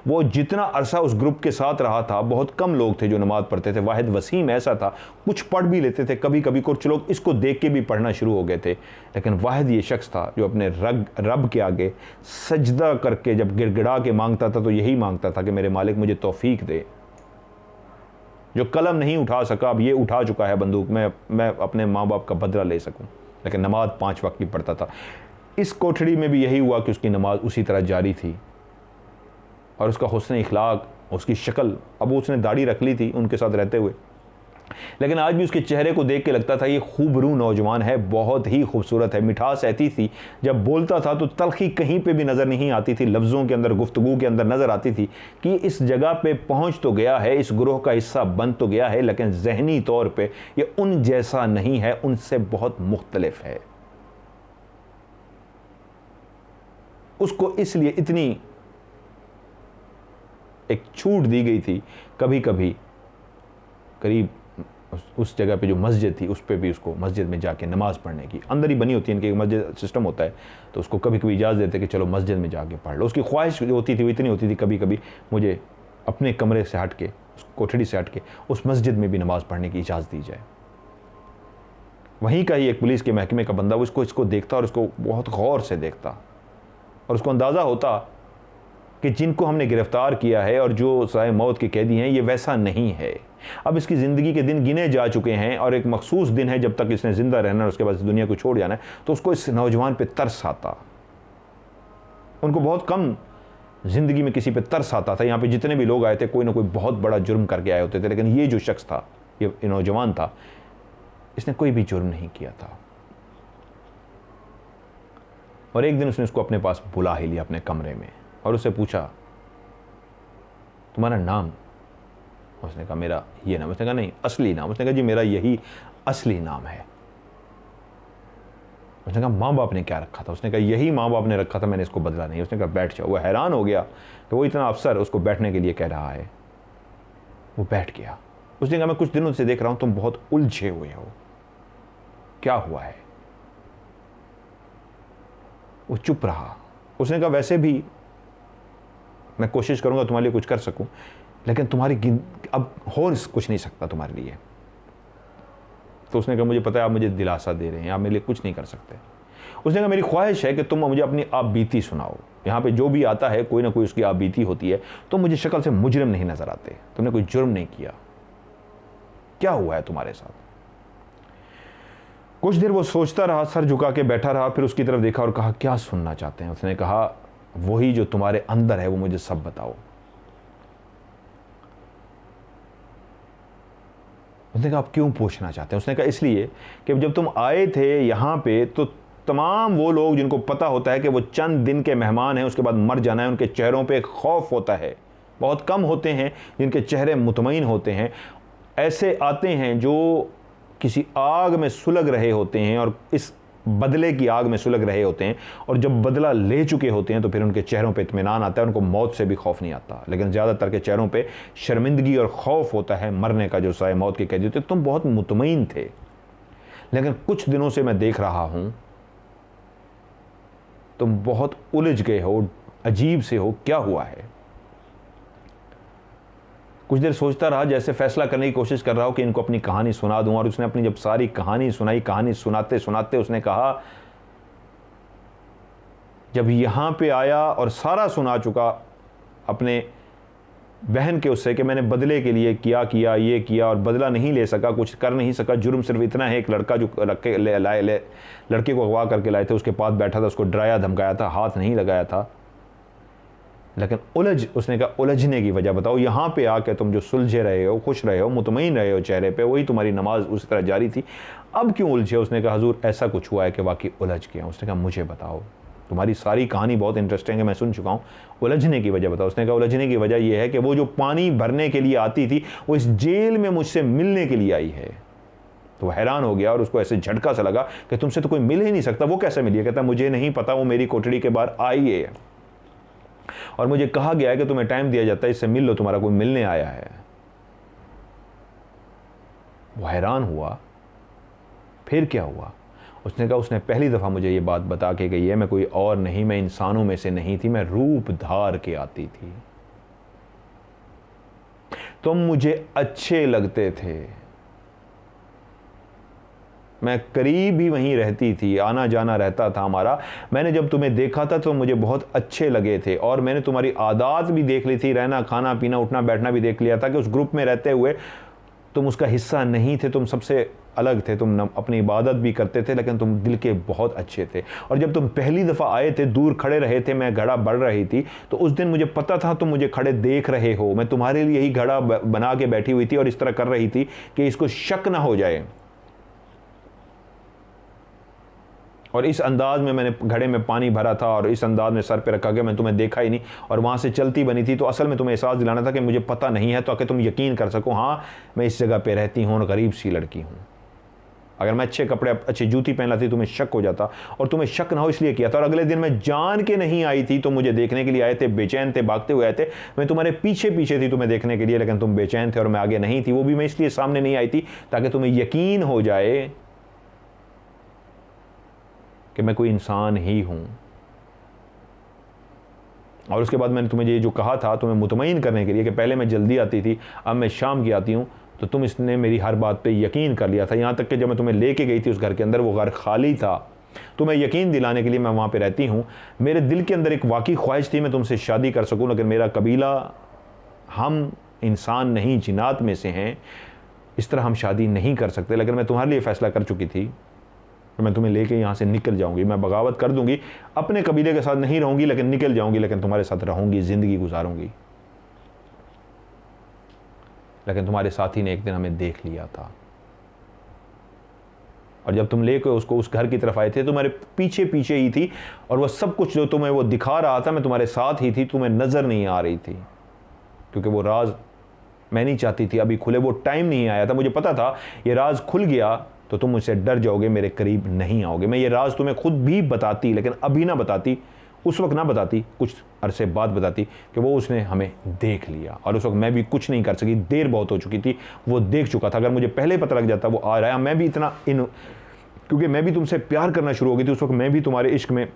वो जितना अरसा उस ग्रुप के साथ रहा था, बहुत कम लोग थे जो नमाज़ पढ़ते थे। वाहिद वसीम ऐसा था, कुछ पढ़ भी लेते थे, कभी कभी कुछ लोग इसको देख के भी पढ़ना शुरू हो गए थे, लेकिन वाहिद ये शख्स था जो अपने रब के आगे सजदा करके जब गिड़गिड़ा के मांगता था तो यही मांगता था कि मेरे मालिक मुझे तौफीक दे। जो कलम नहीं उठा सका, अब ये उठा चुका है बंदूक, मैं अपने माँ बाप का बदला ले सकूँ, लेकिन नमाज 5 वक्त की पढ़ता था। इस कोठड़ी में भी यही हुआ कि उसकी नमाज उसी तरह जारी थी, और उसका हुस्न इखलाक, उसकी शक्ल, अब उसने दाढ़ी रख ली थी उनके साथ रहते हुए, लेकिन आज भी उसके चेहरे को देख के लगता था ये खूबरू नौजवान है, बहुत ही खूबसूरत है। मिठास ऐसी थी, जब बोलता था तो तल्खी कहीं पे भी नज़र नहीं आती थी, लफ्ज़ों के अंदर, गुफ्तगू के अंदर नज़र आती थी कि इस जगह पे पहुंच तो गया है, इस ग्रोह का हिस्सा बन तो गया है, लेकिन जहनी तौर पे ये उन जैसा नहीं है, उनसे बहुत मुख्तलिफ है। उसको इसलिए इतनी एक छूट दी गई थी, कभी कभी करीब उस जगह पे जो मस्जिद थी उस पे भी उसको मस्जिद में जाके नमाज़ पढ़ने की, अंदर ही बनी होती है इनके मस्जिद सिस्टम होता है, तो उसको कभी कभी इजाज़त देते कि चलो मस्जिद में जाके पढ़ लो। उसकी ख्वाहिश जो होती थी वो इतनी होती थी, कभी कभी मुझे अपने कमरे से हट के, उस कोठड़ी से हट के उस मस्जिद में भी नमाज़ पढ़ने की इजाज़त दी जाए। वहीं का ही एक पुलिस के महकमे का बंदा वो इसको देखता और उसको बहुत गौर से देखता, और उसको अंदाज़ा होता कि जिनको हमने गिरफ्तार किया है और जो सज़ाए मौत के कैदी हैं, ये वैसा नहीं है। अब इसकी ज़िंदगी के दिन गिने जा चुके हैं और एक मखसूस दिन है जब तक इसने ज़िंदा रहना है, उसके बाद इस दुनिया को छोड़ जाना है। तो उसको इस नौजवान पे तरस आता। उनको बहुत कम ज़िंदगी में किसी पे तरस आता था। यहाँ पे जितने भी लोग आए थे कोई ना कोई बहुत बड़ा जुर्म करके आए होते थे, लेकिन ये जो शख्स था, ये नौजवान था, इसने कोई भी जुर्म नहीं किया था। और एक दिन उसने उसको अपने पास बुला ही लिया अपने कमरे में और उससे पूछा, तुम्हारा नाम? उसने कहा मेरा ये नाम। उसने कहा नहीं, असली नाम? उसने कहा जी मेरा यही असली नाम है। उसने कहा माँ बाप ने क्या रखा था? उसने कहा यही माँ बाप ने रखा था, मैंने इसको बदला नहीं। उसने कहा बैठ जाओ। वो हैरान हो गया कि वो इतना अफसर उसको बैठने के लिए कह रहा है। वो बैठ गया। उसने कहा मैं कुछ दिनों से देख रहा हूं तुम बहुत उलझे हुए हो, क्या हुआ है? वो चुप रहा। उसने कहा वैसे भी मैं कोशिश करूंगा तुम्हारे लिए कुछ कर सकूं, लेकिन तुम्हारी अब हो कुछ नहीं सकता तुम्हारे लिए। तो उसने कहा मुझे पता है आप मुझे दिलासा दे रहे हैं, आप मेरे लिए कुछ नहीं कर सकते। उसने कहा मेरी ख्वाहिश है कि तुम मुझे अपनी आप बीती सुनाओ। यहाँ पे जो भी आता है कोई ना कोई उसकी आप बीती होती है, तो मुझे शक्ल से मुजरिम नहीं नजर आते, तुमने कोई जुर्म नहीं किया, क्या हुआ है तुम्हारे साथ? कुछ देर वो सोचता रहा, सर झुका के बैठा रहा, फिर उसकी तरफ देखा और कहा क्या सुनना चाहते हैं? उसने कहा वही जो तुम्हारे अंदर है वो मुझे सब बताओ। उसने कहा आप क्यों पूछना चाहते हैं? उसने कहा इसलिए कि जब तुम आए थे यहाँ पे तो तमाम वो लोग जिनको पता होता है कि वो चंद दिन के मेहमान हैं, उसके बाद मर जाना है, उनके चेहरों पे एक खौफ होता है। बहुत कम होते हैं जिनके चेहरे मुतमईन होते हैं। ऐसे आते हैं जो किसी आग में सुलग रहे होते हैं और इस बदले की आग में सुलग रहे होते हैं, और जब बदला ले चुके होते हैं तो फिर उनके चेहरों पे इत्मीनान आता है, उनको मौत से भी खौफ नहीं आता। लेकिन ज़्यादातर के चेहरों पे शर्मिंदगी और खौफ होता है मरने का, जो सज़ाए मौत के कैदी होते। तुम बहुत मुतमईन थे, लेकिन कुछ दिनों से मैं देख रहा हूं तुम बहुत उलझ गए हो, अजीब से हो, क्या हुआ है? कुछ देर सोचता रहा, जैसे फैसला करने की कोशिश कर रहा हो कि इनको अपनी कहानी सुना दूं। और उसने अपनी जब सारी कहानी सुनाई, कहानी सुनाते सुनाते उसने कहा जब यहाँ पे आया और सारा सुना चुका अपने बहन के उससे कि मैंने बदले के लिए क्या किया, ये किया और बदला नहीं ले सका, कुछ कर नहीं सका। जुर्म सिर्फ इतना है, एक लड़का जो लड़के को अगवा करके लाए थे उसके पास बैठा था, उसको डराया धमकाया था, हाथ नहीं लगाया था। लेकिन उसने कहा उलझने की वजह बताओ। यहाँ पे आके तुम जो सुलझे रहे हो, खुश रहे हो, मुतमईन रहे हो चेहरे पे, वही तुम्हारी नमाज उसी तरह जारी थी, अब क्यों उलझे? उसने कहा हुजूर ऐसा कुछ हुआ है कि वाकई उलझ गया। उसने कहा मुझे बताओ, तुम्हारी सारी कहानी बहुत इंटरेस्टिंग है, मैं सुन चुका हूँ, उलझने की वजह बताओ। उसने कहा उलझने की वजह यह है कि वो जो पानी भरने के लिए आती थी वो इस जेल में मुझसे मिलने के लिए आई है। तो हैरान हो गया और उसको ऐसे झटका सा लगा कि तुमसे तो कोई मिल ही नहीं सकता। वो कैसे मिली है? कहता मुझे नहीं पता, वो मेरी कोठड़ी के बाहर आई है और मुझे कहा गया है कि तुम्हें टाइम दिया जाता है, इससे मिल लो, तुम्हारा कोई मिलने आया है। वो हैरान हुआ। फिर क्या हुआ? उसने कहा उसने पहली दफा मुझे ये बात बता के गई है, मैं कोई और नहीं, मैं इंसानों में से नहीं थी, मैं रूप धार के आती थी। तुम मुझे अच्छे लगते थे, मैं करीब ही वहीं रहती थी, आना जाना रहता था हमारा। मैंने जब तुम्हें देखा था तो मुझे बहुत अच्छे लगे थे और मैंने तुम्हारी आदत भी देख ली थी, रहना खाना पीना उठना बैठना भी देख लिया था कि उस ग्रुप में रहते हुए तुम उसका हिस्सा नहीं थे, तुम सबसे अलग थे, तुम अपनी इबादत भी करते थे, लेकिन तुम दिल के बहुत अच्छे थे। और जब तुम पहली दफ़ा आए थे, दूर खड़े रहे थे, मैं घड़ा बढ़ रही थी, तो उस दिन मुझे पता था तुम मुझे खड़े देख रहे हो। मैं तुम्हारे लिए ही घड़ा बना के बैठी हुई थी और इस तरह कर रही थी कि इसको शक ना हो जाए। और इस अंदाज में मैंने घड़े में पानी भरा था और इस अंदाज में सर पे रखा गया, मैं तुम्हें देखा ही नहीं, और वहाँ से चलती बनी थी। तो असल में तुम्हें एहसास दिलाना था कि मुझे पता नहीं है, ताकि तुम यकीन कर सको, हाँ मैं इस जगह पे रहती हूँ और गरीब सी लड़की हूँ। अगर मैं अच्छे कपड़े, अच्छी जूती पहन लाती, तुम्हें शक हो जाता, और तुम्हें शक ना हो इसलिए किया था। और अगले दिन मैं जान के नहीं आई थी, तुम मुझे देखने के लिए आए थे, बेचैन थे, भागते हुए आए थे। मैं तुम्हारे पीछे पीछे थी तुम्हें देखने के लिए, लेकिन तुम बेचैन थे और मैं आगे नहीं थी। वो भी मैं इसलिए सामने नहीं आई थी ताकि तुम्हें यकीन हो जाए कि मैं कोई इंसान ही हूं। और उसके बाद मैंने तुम्हें ये जो कहा था, तुम्हें मुतमईन करने के लिए कि पहले मैं जल्दी आती थी, अब मैं शाम की आती हूं, तो तुम इसने मेरी हर बात पे यकीन कर लिया था। यहां तक कि जब मैं तुम्हें लेके गई थी उस घर के अंदर, वो घर खाली था। तुम्हें यकीन दिलाने के लिए मैं वहां पे रहती हूं। मेरे दिल के अंदर एक वाकई ख्वाहिश थी मैं तुमसे शादी कर सकूं, लेकिन मेरा कबीला, हम इंसान नहीं जिन्नात में से हैं, इस तरह हम शादी नहीं कर सकते। लेकिन मैं तुम्हारे लिए फ़ैसला कर चुकी थी, मैं तुम्हें लेके यहाँ से निकल जाऊंगी, मैं बगावत कर दूंगी, अपने कबीले के साथ नहीं रहूंगी, लेकिन निकल जाऊंगी, लेकिन तुम्हारे साथ रहूंगी, ज़िंदगी गुजारूंगी। लेकिन तुम्हारे साथी ने एक दिन हमें देख लिया था, और जब तुम लेके उसको उस घर की तरफ आए थे, तुम्हारे पीछे पीछे ही थी, और वह सब कुछ जो तुम्हें वो दिखा रहा था, मैं तुम्हारे साथ ही थी, तुम्हें नज़र नहीं आ रही थी, क्योंकि वो राज मैं नहीं चाहती थी अभी खुले। वो टाइम नहीं आया था। मुझे पता था ये राज खुल गया तो तुम मुझसे डर जाओगे, मेरे करीब नहीं आओगे। मैं ये राज तुम्हें खुद भी बताती, लेकिन अभी ना बताती, उस वक्त ना बताती, कुछ अरसे बाद बताती कि वो उसने हमें देख लिया, और उस वक्त मैं भी कुछ नहीं कर सकी, देर बहुत हो चुकी थी, वो देख चुका था। अगर मुझे पहले पता लग जाता वो आ रहा है, मैं भी इतना क्योंकि मैं भी तुमसे प्यार करना शुरू हो गई थी उस वक्त, मैं भी तुम्हारे इश्क में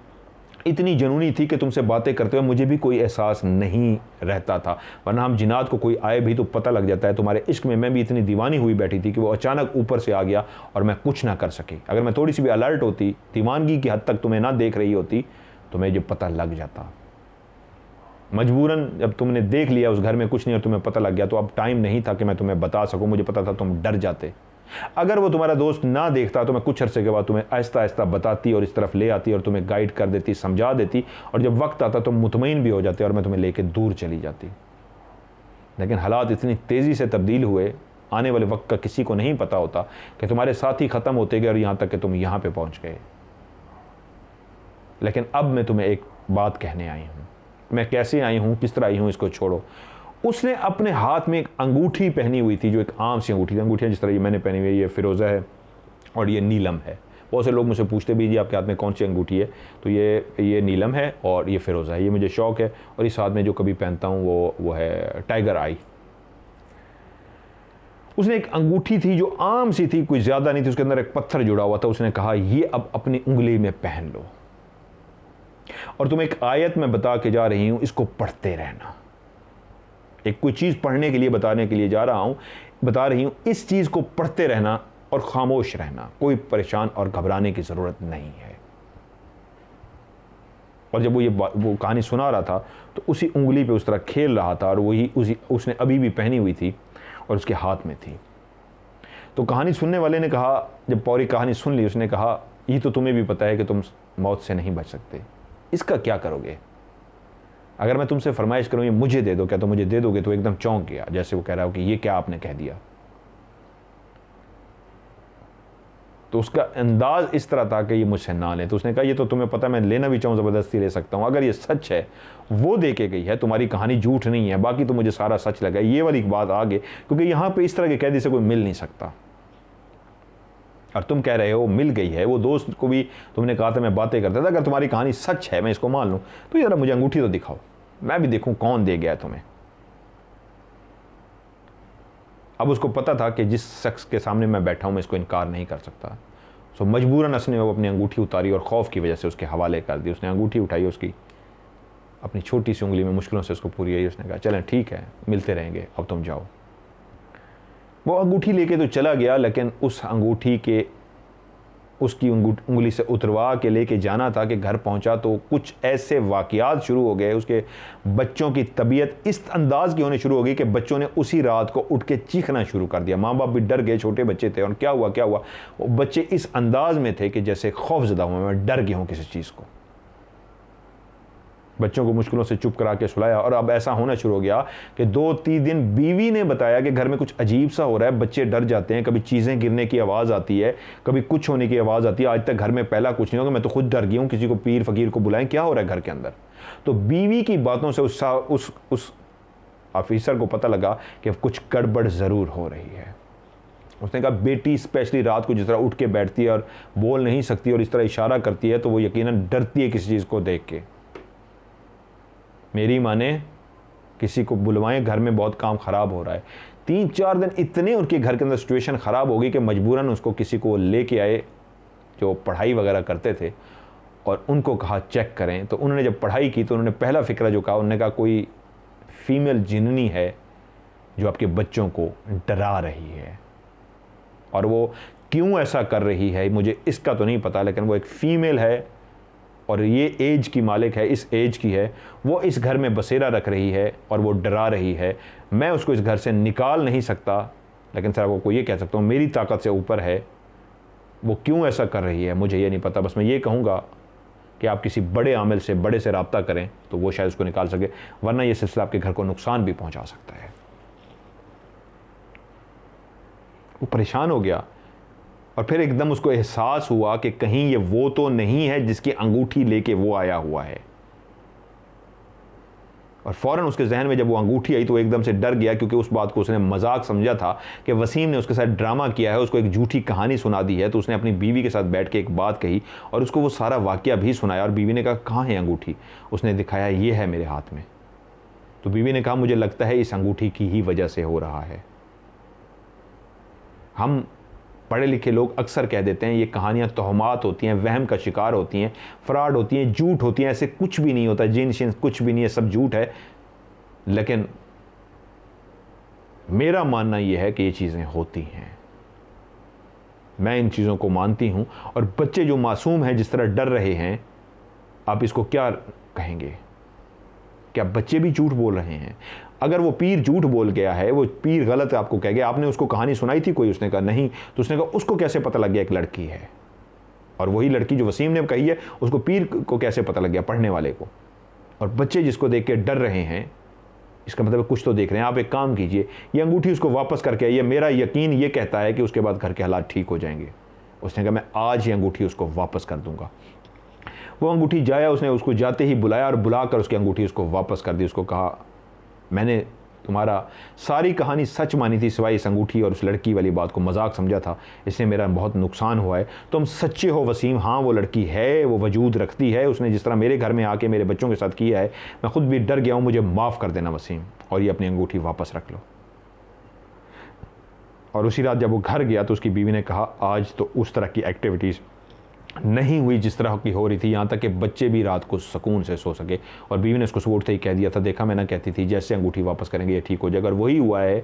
इतनी जनूनी थी कि तुमसे बातें करते हुए मुझे भी कोई एहसास नहीं रहता था। वरना हम जिन्नात को कोई आए भी तो पता लग जाता है। तुम्हारे इश्क में मैं भी इतनी दीवानी हुई बैठी थी कि वो अचानक ऊपर से आ गया और मैं कुछ ना कर सकी। अगर मैं थोड़ी सी भी अलर्ट होती, दीवानगी की हद तक तुम्हें ना देख रही होती, तो मुझे पता लग जाता। मजबूरन जब तुमने देख लिया उस घर में कुछ नहीं और तुम्हें पता लग गया, तो अब टाइम नहीं था कि मैं तुम्हें बता सकूं। मुझे पता था तुम डर जाते। अगर वो तुम्हारा दोस्त ना देखता तो मैं कुछ अरसे के बाद तुम्हें आहिस्ता आहिस्ता बताती और इस तरफ ले आती और तुम्हें गाइड कर देती, समझा देती, और जब वक्त आता तो मुतमईन भी हो जाते और मैं तुम्हें लेके दूर चली जाती। लेकिन हालात इतनी तेज़ी से तब्दील हुए, आने वाले वक्त का किसी को नहीं पता होता कि तुम्हारे साथी ख़त्म होते गए और यहाँ तक कि तुम यहाँ पे पहुँच गए। लेकिन अब मैं तुम्हें एक बात कहने आई हूँ। मैं कैसे आई हूँ, किस तरह आई हूँ, इसको छोड़ो। उसने अपने हाथ में एक अंगूठी पहनी हुई थी, जो एक आम सी अंगूठी थी। अंगूठियाँ जिस तरह ये मैंने पहनी हुई है, ये फ़िरोज़ा है और ये नीलम है। बहुत से लोग मुझसे पूछते भी जी आपके हाथ में कौन सी अंगूठी है, तो ये नीलम है और ये फ़िरोज़ा है। ये मुझे शौक़ है, और इस हाथ में जो कभी पहनता हूँ वो है टाइगर आई। उसने एक अंगूठी थी जो आम सी थी, कोई ज़्यादा नहीं थी, उसके अंदर एक पत्थर जुड़ा हुआ था। उसने कहा ये अब अपनी उंगली में पहन लो, और तुम एक आयत में बता के जा रही हूँ, इसको पढ़ते रहना। एक कोई चीज़ पढ़ने के लिए बताने के लिए जा रहा हूँ, बता रही हूँ, इस चीज़ को पढ़ते रहना और खामोश रहना, कोई परेशान और घबराने की ज़रूरत नहीं है। और जब वो कहानी सुना रहा था तो उसी उंगली पे उस तरह खेल रहा था, और वही उसने अभी भी पहनी हुई थी और उसके हाथ में थी। तो कहानी सुनने वाले ने कहा, जब पूरी कहानी सुन ली, उसने कहा ये तो तुम्हें भी पता है कि तुम मौत से नहीं बच सकते, इसका क्या करोगे? अगर मैं तुमसे फरमाइश करूँ ये मुझे दे दो, क्या तो मुझे दे दोगे? तो एकदम चौंक गया, जैसे वो कह रहा हो कि ये क्या आपने कह दिया। तो उसका अंदाज इस तरह था कि ये मुझसे ना ले। तो उसने कहा ये तो तुम्हें पता है, मैं लेना भी चाहूँ ज़बरदस्ती ले सकता हूँ। अगर ये सच है, वो दे के गई है, तुम्हारी कहानी झूठ नहीं है, बाकी तो मुझे सारा सच लगा, ये वाली बात आगे, क्योंकि यहाँ पे इस तरह के कैदी से कोई मिल नहीं सकता। और तुम कह रहे हो मिल गई है, वो दोस्त को भी तुमने कहा था मैं बातें करता था, अगर तुम्हारी कहानी सच है, मैं इसको मान लूँ, तो ज़रा मुझे अंगूठी तो दिखाओ, मैं भी देखूँ कौन दे गया तुम्हें। अब उसको पता था कि जिस शख्स के सामने मैं बैठा हूँ मैं इसको इनकार नहीं कर सकता। सो मजबूरन उसने वो अपनी अंगूठी उतारी और खौफ की वजह से उसके हवाले कर दी। उसने अंगूठी उठाई, उसकी अपनी छोटी सी उंगली में मुश्किलों से उसको पूरी आई। उसने कहा चलें ठीक है, मिलते रहेंगे, अब तुम जाओ। वो अंगूठी लेके तो चला गया, लेकिन उस अंगूठी के उसकी उंगली से उतरवा के लेके जाना था कि घर पहुंचा तो कुछ ऐसे वाक़यात शुरू हो गए, उसके बच्चों की तबीयत इस अंदाज़ की होने शुरू हो गई कि बच्चों ने उसी रात को उठ के चीखना शुरू कर दिया। माँ बाप भी डर गए, छोटे बच्चे थे, और क्या हुआ क्या हुआ, वो बच्चे इस अंदाज़ में थे कि जैसे खौफज़दा हुआ, मैं डर गया हूँ किसी चीज़ को। बच्चों को मुश्किलों से चुप करा के सुलाया, और अब ऐसा होना शुरू हो गया कि 2-3 दिन बीवी ने बताया कि घर में कुछ अजीब सा हो रहा है, बच्चे डर जाते हैं, कभी चीज़ें गिरने की आवाज़ आती है, कभी कुछ होने की आवाज़ आती है, आज तक घर में पहला कुछ नहीं होगा, मैं तो खुद डर गई हूँ, किसी को पीर फकीर को बुलाएं, क्या हो रहा है घर के अंदर। तो बीवी की बातों से उस ऑफिसर को पता लगा कि कुछ गड़बड़ ज़रूर हो रही है। उसने कहा बेटी स्पेशली रात को जिस तरह उठ के बैठती है और बोल नहीं सकती और इस तरह इशारा करती है, तो वो यकीनन डरती है किसी चीज़ को देख के। मेरी माँ ने किसी को बुलवाएं, घर में बहुत काम ख़राब हो रहा है। 3-4 दिन इतने उनके घर के अंदर सिचुएशन ख़राब हो गई कि मजबूरन उसको किसी को लेके आए जो पढ़ाई वगैरह करते थे, और उनको कहा चेक करें। तो उन्होंने जब पढ़ाई की तो उन्होंने पहला फ़िक्रा जो कहा, उन्होंने कहा कोई फीमेल जिन्नी है जो आपके बच्चों को डरा रही है, और वो क्यों ऐसा कर रही है मुझे इसका तो नहीं पता, लेकिन वो एक फ़ीमेल है और ये एज की मालिक है, इस एज की है, वो इस घर में बसेरा रख रही है और वो डरा रही है। मैं उसको इस घर से निकाल नहीं सकता, लेकिन सर आपको ये कह सकता हूँ मेरी ताकत से ऊपर है, वो क्यों ऐसा कर रही है मुझे ये नहीं पता। बस मैं ये कहूँगा कि आप किसी बड़े आमिल से, बड़े से रब्ता करें तो वो शायद उसको निकाल सके, वरना ये सिलसिला आपके घर को नुकसान भी पहुँचा सकता है। वो परेशान हो गया, और फिर एकदम उसको एहसास हुआ कि कहीं ये वो तो नहीं है जिसकी अंगूठी लेके वो आया हुआ है। और फ़ौरन उसके जहन में जब वो अंगूठी आई तो वो एकदम से डर गया, क्योंकि उस बात को उसने मजाक समझा था कि वसीम ने उसके साथ ड्रामा किया है, उसको एक झूठी कहानी सुना दी है। तो उसने अपनी बीवी के साथ बैठ के एक बात कही और उसको वो सारा वाक़या भी सुनाया, और बीवी ने कहा कहाँ है अंगूठी, उसने दिखाया ये है मेरे हाथ में। तो बीवी ने कहा मुझे लगता है इस अंगूठी की ही वजह से हो रहा है। हम पढ़े लिखे लोग अक्सर कह देते हैं ये कहानियाँ तोहमात होती हैं, वहम का शिकार होती हैं, फ्रॉड होती हैं, झूठ होती हैं, ऐसे कुछ भी नहीं होता, जिन शिन कुछ भी नहीं है, सब झूठ है। लेकिन मेरा मानना यह है कि ये चीज़ें होती हैं, मैं इन चीज़ों को मानती हूँ। और बच्चे जो मासूम हैं, जिस तरह डर रहे हैं, आप इसको क्या कहेंगे? क्या बच्चे भी झूठ बोल रहे हैं? अगर वो पीर झूठ बोल गया है, वो पीर गलत आपको कह गया, आपने उसको कहानी सुनाई थी कोई, उसने कहा नहीं, तो उसने कहा उसको कैसे पता लग गया एक लड़की है? और वही लड़की जो वसीम ने कही है, उसको पीर को कैसे पता लग गया, पढ़ने वाले को? और बच्चे जिसको देख के डर रहे हैं, इसका मतलब कुछ तो देख रहे हैं। आप एक काम कीजिए, ये अंगूठी उसको वापस करके आइए, मेरा यकीन ये कहता है कि उसके बाद घर के हालात ठीक हो जाएंगे। उसने कहा मैं आज ये अंगूठी उसको वापस कर दूंगा। वो अंगूठी जाया, उसने उसको जाते ही बुलाया और बुलाकर उसकी अंगूठी उसको वापस कर दी। उसको कहा मैंने तुम्हारा सारी कहानी सच मानी थी, सिवाय इस अंगूठी और उस लड़की वाली बात को मजाक समझा था, इससे मेरा बहुत नुकसान हुआ है। तुम सच्चे हो वसीम, हाँ वो लड़की है, वो वजूद रखती है, उसने जिस तरह मेरे घर में आके मेरे बच्चों के साथ किया है, मैं खुद भी डर गया हूँ, मुझे माफ़ कर देना वसीम, और ये अपनी अंगूठी वापस रख लो। और उसी रात जब वो घर गया तो उसकी बीवी ने कहा आज तो उस तरह की एक्टिविटीज़ नहीं हुई जिस तरह की हो रही थी, यहाँ तक कि बच्चे भी रात को सुकून से सो सके। और बीवी ने उसको सुबह उठते ही कह दिया था, देखा मैं ना कहती थी जैसे अंगूठी वापस करेंगे ये ठीक हो जाएगा। अगर वही हुआ है,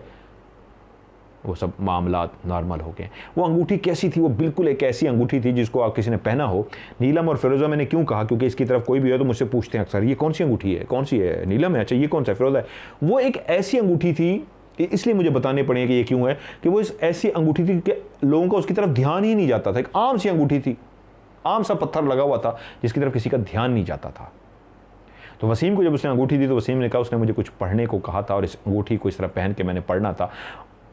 वो सब मामलात नॉर्मल हो गए। वो अंगूठी कैसी थी? वो बिल्कुल एक ऐसी अंगूठी थी जिसको आप किसी ने पहना हो। नीलम और फिरोज़ा मैंने क्यों कहा, क्योंकि इसकी तरफ कोई भी हो तो मुझसे पूछते हैं अक्सर ये कौन सी अंगूठी है, कौन सी है? नीलम है, अच्छा ये कौन सा है? फिरोज़ा है। वो एक ऐसी अंगूठी थी, इसलिए मुझे बताने पड़े कि ये क्यों है, कि वो इस ऐसी अंगूठी थी कि लोगों का उसकी तरफ ध्यान ही नहीं जाता था। एक आम सी अंगूठी थी, आम सा पत्थर लगा हुआ था जिसकी तरफ किसी का ध्यान नहीं जाता था। तो वसीम को जब उसने अंगूठी दी तो वसीम ने कहा उसने मुझे कुछ पढ़ने को कहा था और इस अंगूठी को इस तरह पहन के मैंने पढ़ना था।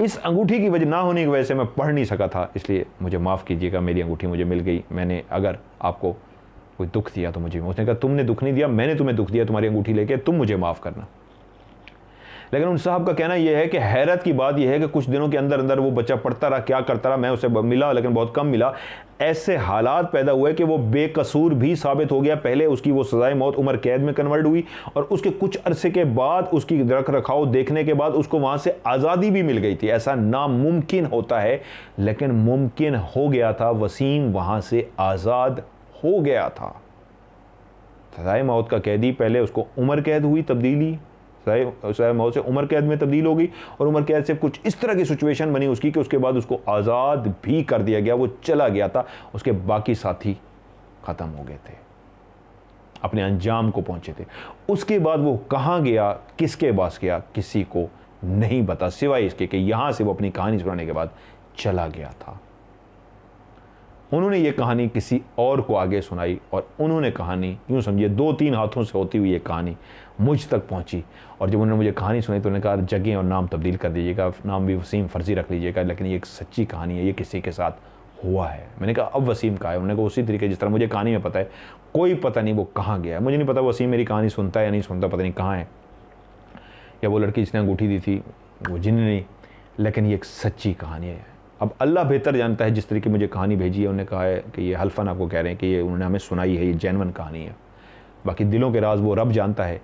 इस अंगूठी की वजह ना होने की वजह से मैं पढ़ नहीं सका था, इसलिए मुझे माफ़ कीजिएगा, मेरी अंगूठी मुझे मिल गई। मैंने अगर आपको कोई दुख दिया तो मुझे, उसने कहा तुमने दुख नहीं दिया, मैंने तुम्हें दुख दिया तुम्हारी अंगूठी लेके, तुम मुझे माफ़ करना। लेकिन उन साहब का कहना यह है कि हैरत की बात यह है कि कुछ दिनों के अंदर अंदर वो बच्चा पढ़ता रहा, क्या करता रहा, मैं उसे मिला लेकिन बहुत कम मिला। ऐसे हालात पैदा हुए कि वो बेकसूर भी साबित हो गया। पहले उसकी वो सजाए मौत उम्र कैद में कन्वर्ट हुई और उसके कुछ अरसे के बाद उसकी रख रखाव देखने के बाद उसको वहाँ से आज़ादी भी मिल गई थी। ऐसा नामुमकिन होता है लेकिन मुमकिन हो गया था। वसीम वहाँ से आज़ाद हो गया था। सजाए मौत का कैदी, पहले उसको उम्र कैद हुई तब्दीली, साहिब मौत से उम्र कैद में तब्दील हो गई और उम्र कैद से कुछ इस तरह की सिचुएशन बनी उसकी कि उसके बाद उसको आज़ाद भी कर दिया गया, वो चला गया था, उसके बाकी साथी ख़त्म हो गए थे, अपने अंजाम को पहुंचे थे। उसके बाद वो कहाँ गया, किसके पास गया, किसी को नहीं पता, सिवाय इसके कि यहाँ से वो अपनी कहानी सुनाने के बाद चला गया था। उन्होंने ये कहानी किसी और को आगे सुनाई और उन्होंने कहानी यूँ समझिए 2-3 हाथों से होती हुई ये कहानी मुझ तक पहुंची। और जब उन्होंने मुझे कहानी सुनाई तो उन्होंने कहा जगह और नाम तब्दील कर दीजिएगा, नाम भी वसीम फर्जी रख लीजिएगा, लेकिन ये एक सच्ची कहानी है, ये किसी के साथ हुआ है। मैंने कहा अब वसीम कहाँ है? उन्होंने कहा उसी तरीके जिस तरह मुझे कहानी में पता है, कोई पता नहीं वो कहाँ गया है। मुझे नहीं पता वसीम मेरी कहानी सुनता है या नहीं सुनता, पता नहीं कहाँ है, या वो लड़की जिसने अंगूठी दी थी वो जिन्न नहीं, लेकिन ये एक सच्ची कहानी है। अब अल्लाह बेहतर जानता है, जिस तरीके मुझे कहानी भेजी है, उन्होंने कहा है कि ये हल्फन आपको कह रहे हैं कि ये उन्होंने हमें सुनाई है, ये जेन्युइन कहानी है। बाकी दिलों के राज वो रब जानता है।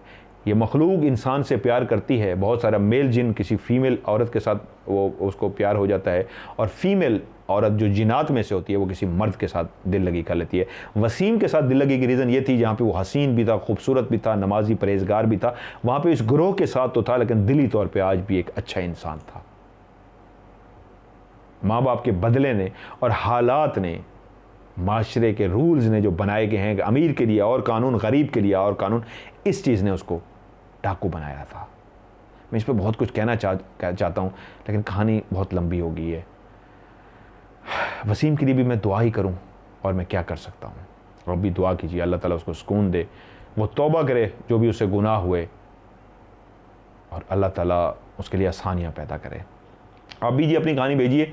ये मखलूक इंसान से प्यार करती है, बहुत सारा मेल जिन किसी फीमेल औरत के साथ वो उसको प्यार हो जाता है, और फीमेल औरत जो जिनात में से होती है वो किसी मर्द के साथ दिल लगी कर लेती है। वसीम के साथ दिल लगी की रीज़न ये थी, जहाँ पे वो हसीन भी था, खूबसूरत भी था, नमाजी परहेजगार भी था, वहाँ पे इस ग्रोह के साथ तो था, लेकिन दिली तौर पे आज भी एक अच्छा इंसान था। माँ बाप के बदले ने और हालात ने, माशरे के रूल्स ने जो बनाए गए हैं, अमीर के लिए और कानून, गरीब के लिए और कानून, इस चीज़ ने उसको डाकू बनाया था। मैं इस पर बहुत कुछ कहना चाहता हूँ, लेकिन कहानी बहुत लंबी हो गई है। वसीम के लिए भी मैं दुआ ही करूं, और मैं क्या कर सकता हूं। अब भी दुआ कीजिए, अल्लाह ताला उसको सुकून दे, वो तौबा करे जो भी उससे गुनाह हुए, और अल्लाह ताला उसके लिए आसानियां पैदा करे। आप भी जी अपनी कहानी भेजिए,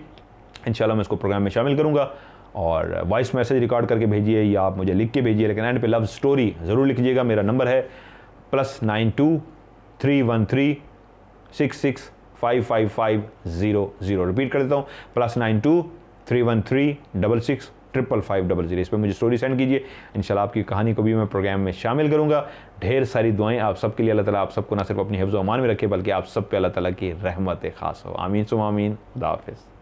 इंशाल्लाह मैं इसको प्रोग्राम में शामिल करूंगा, और वॉइस मैसेज रिकॉर्ड करके भेजिए या आप मुझे लिख के भेजिए, लेकिन एंड पे लव स्टोरी ज़रूर लिखिएगा। मेरा नंबर है +92 313 665550। रिपीट कर देता हूँ, +92 313 665550। इस पर मुझे स्टोरी सेंड कीजिए, इंशाल्लाह आपकी कहानी को भी मैं प्रोग्राम में शामिल करूंगा। ढेर सारी दुआएं आप सबके लिए, अल्लाह ताला आप सबको ना सिर्फ अपनी हिफ्ज़ व अमान में रखे, बल्कि आप सब पे अल्लाह ताला की रहमत खास हो। आमीन सुम आमीन। खुदा हाफिज़।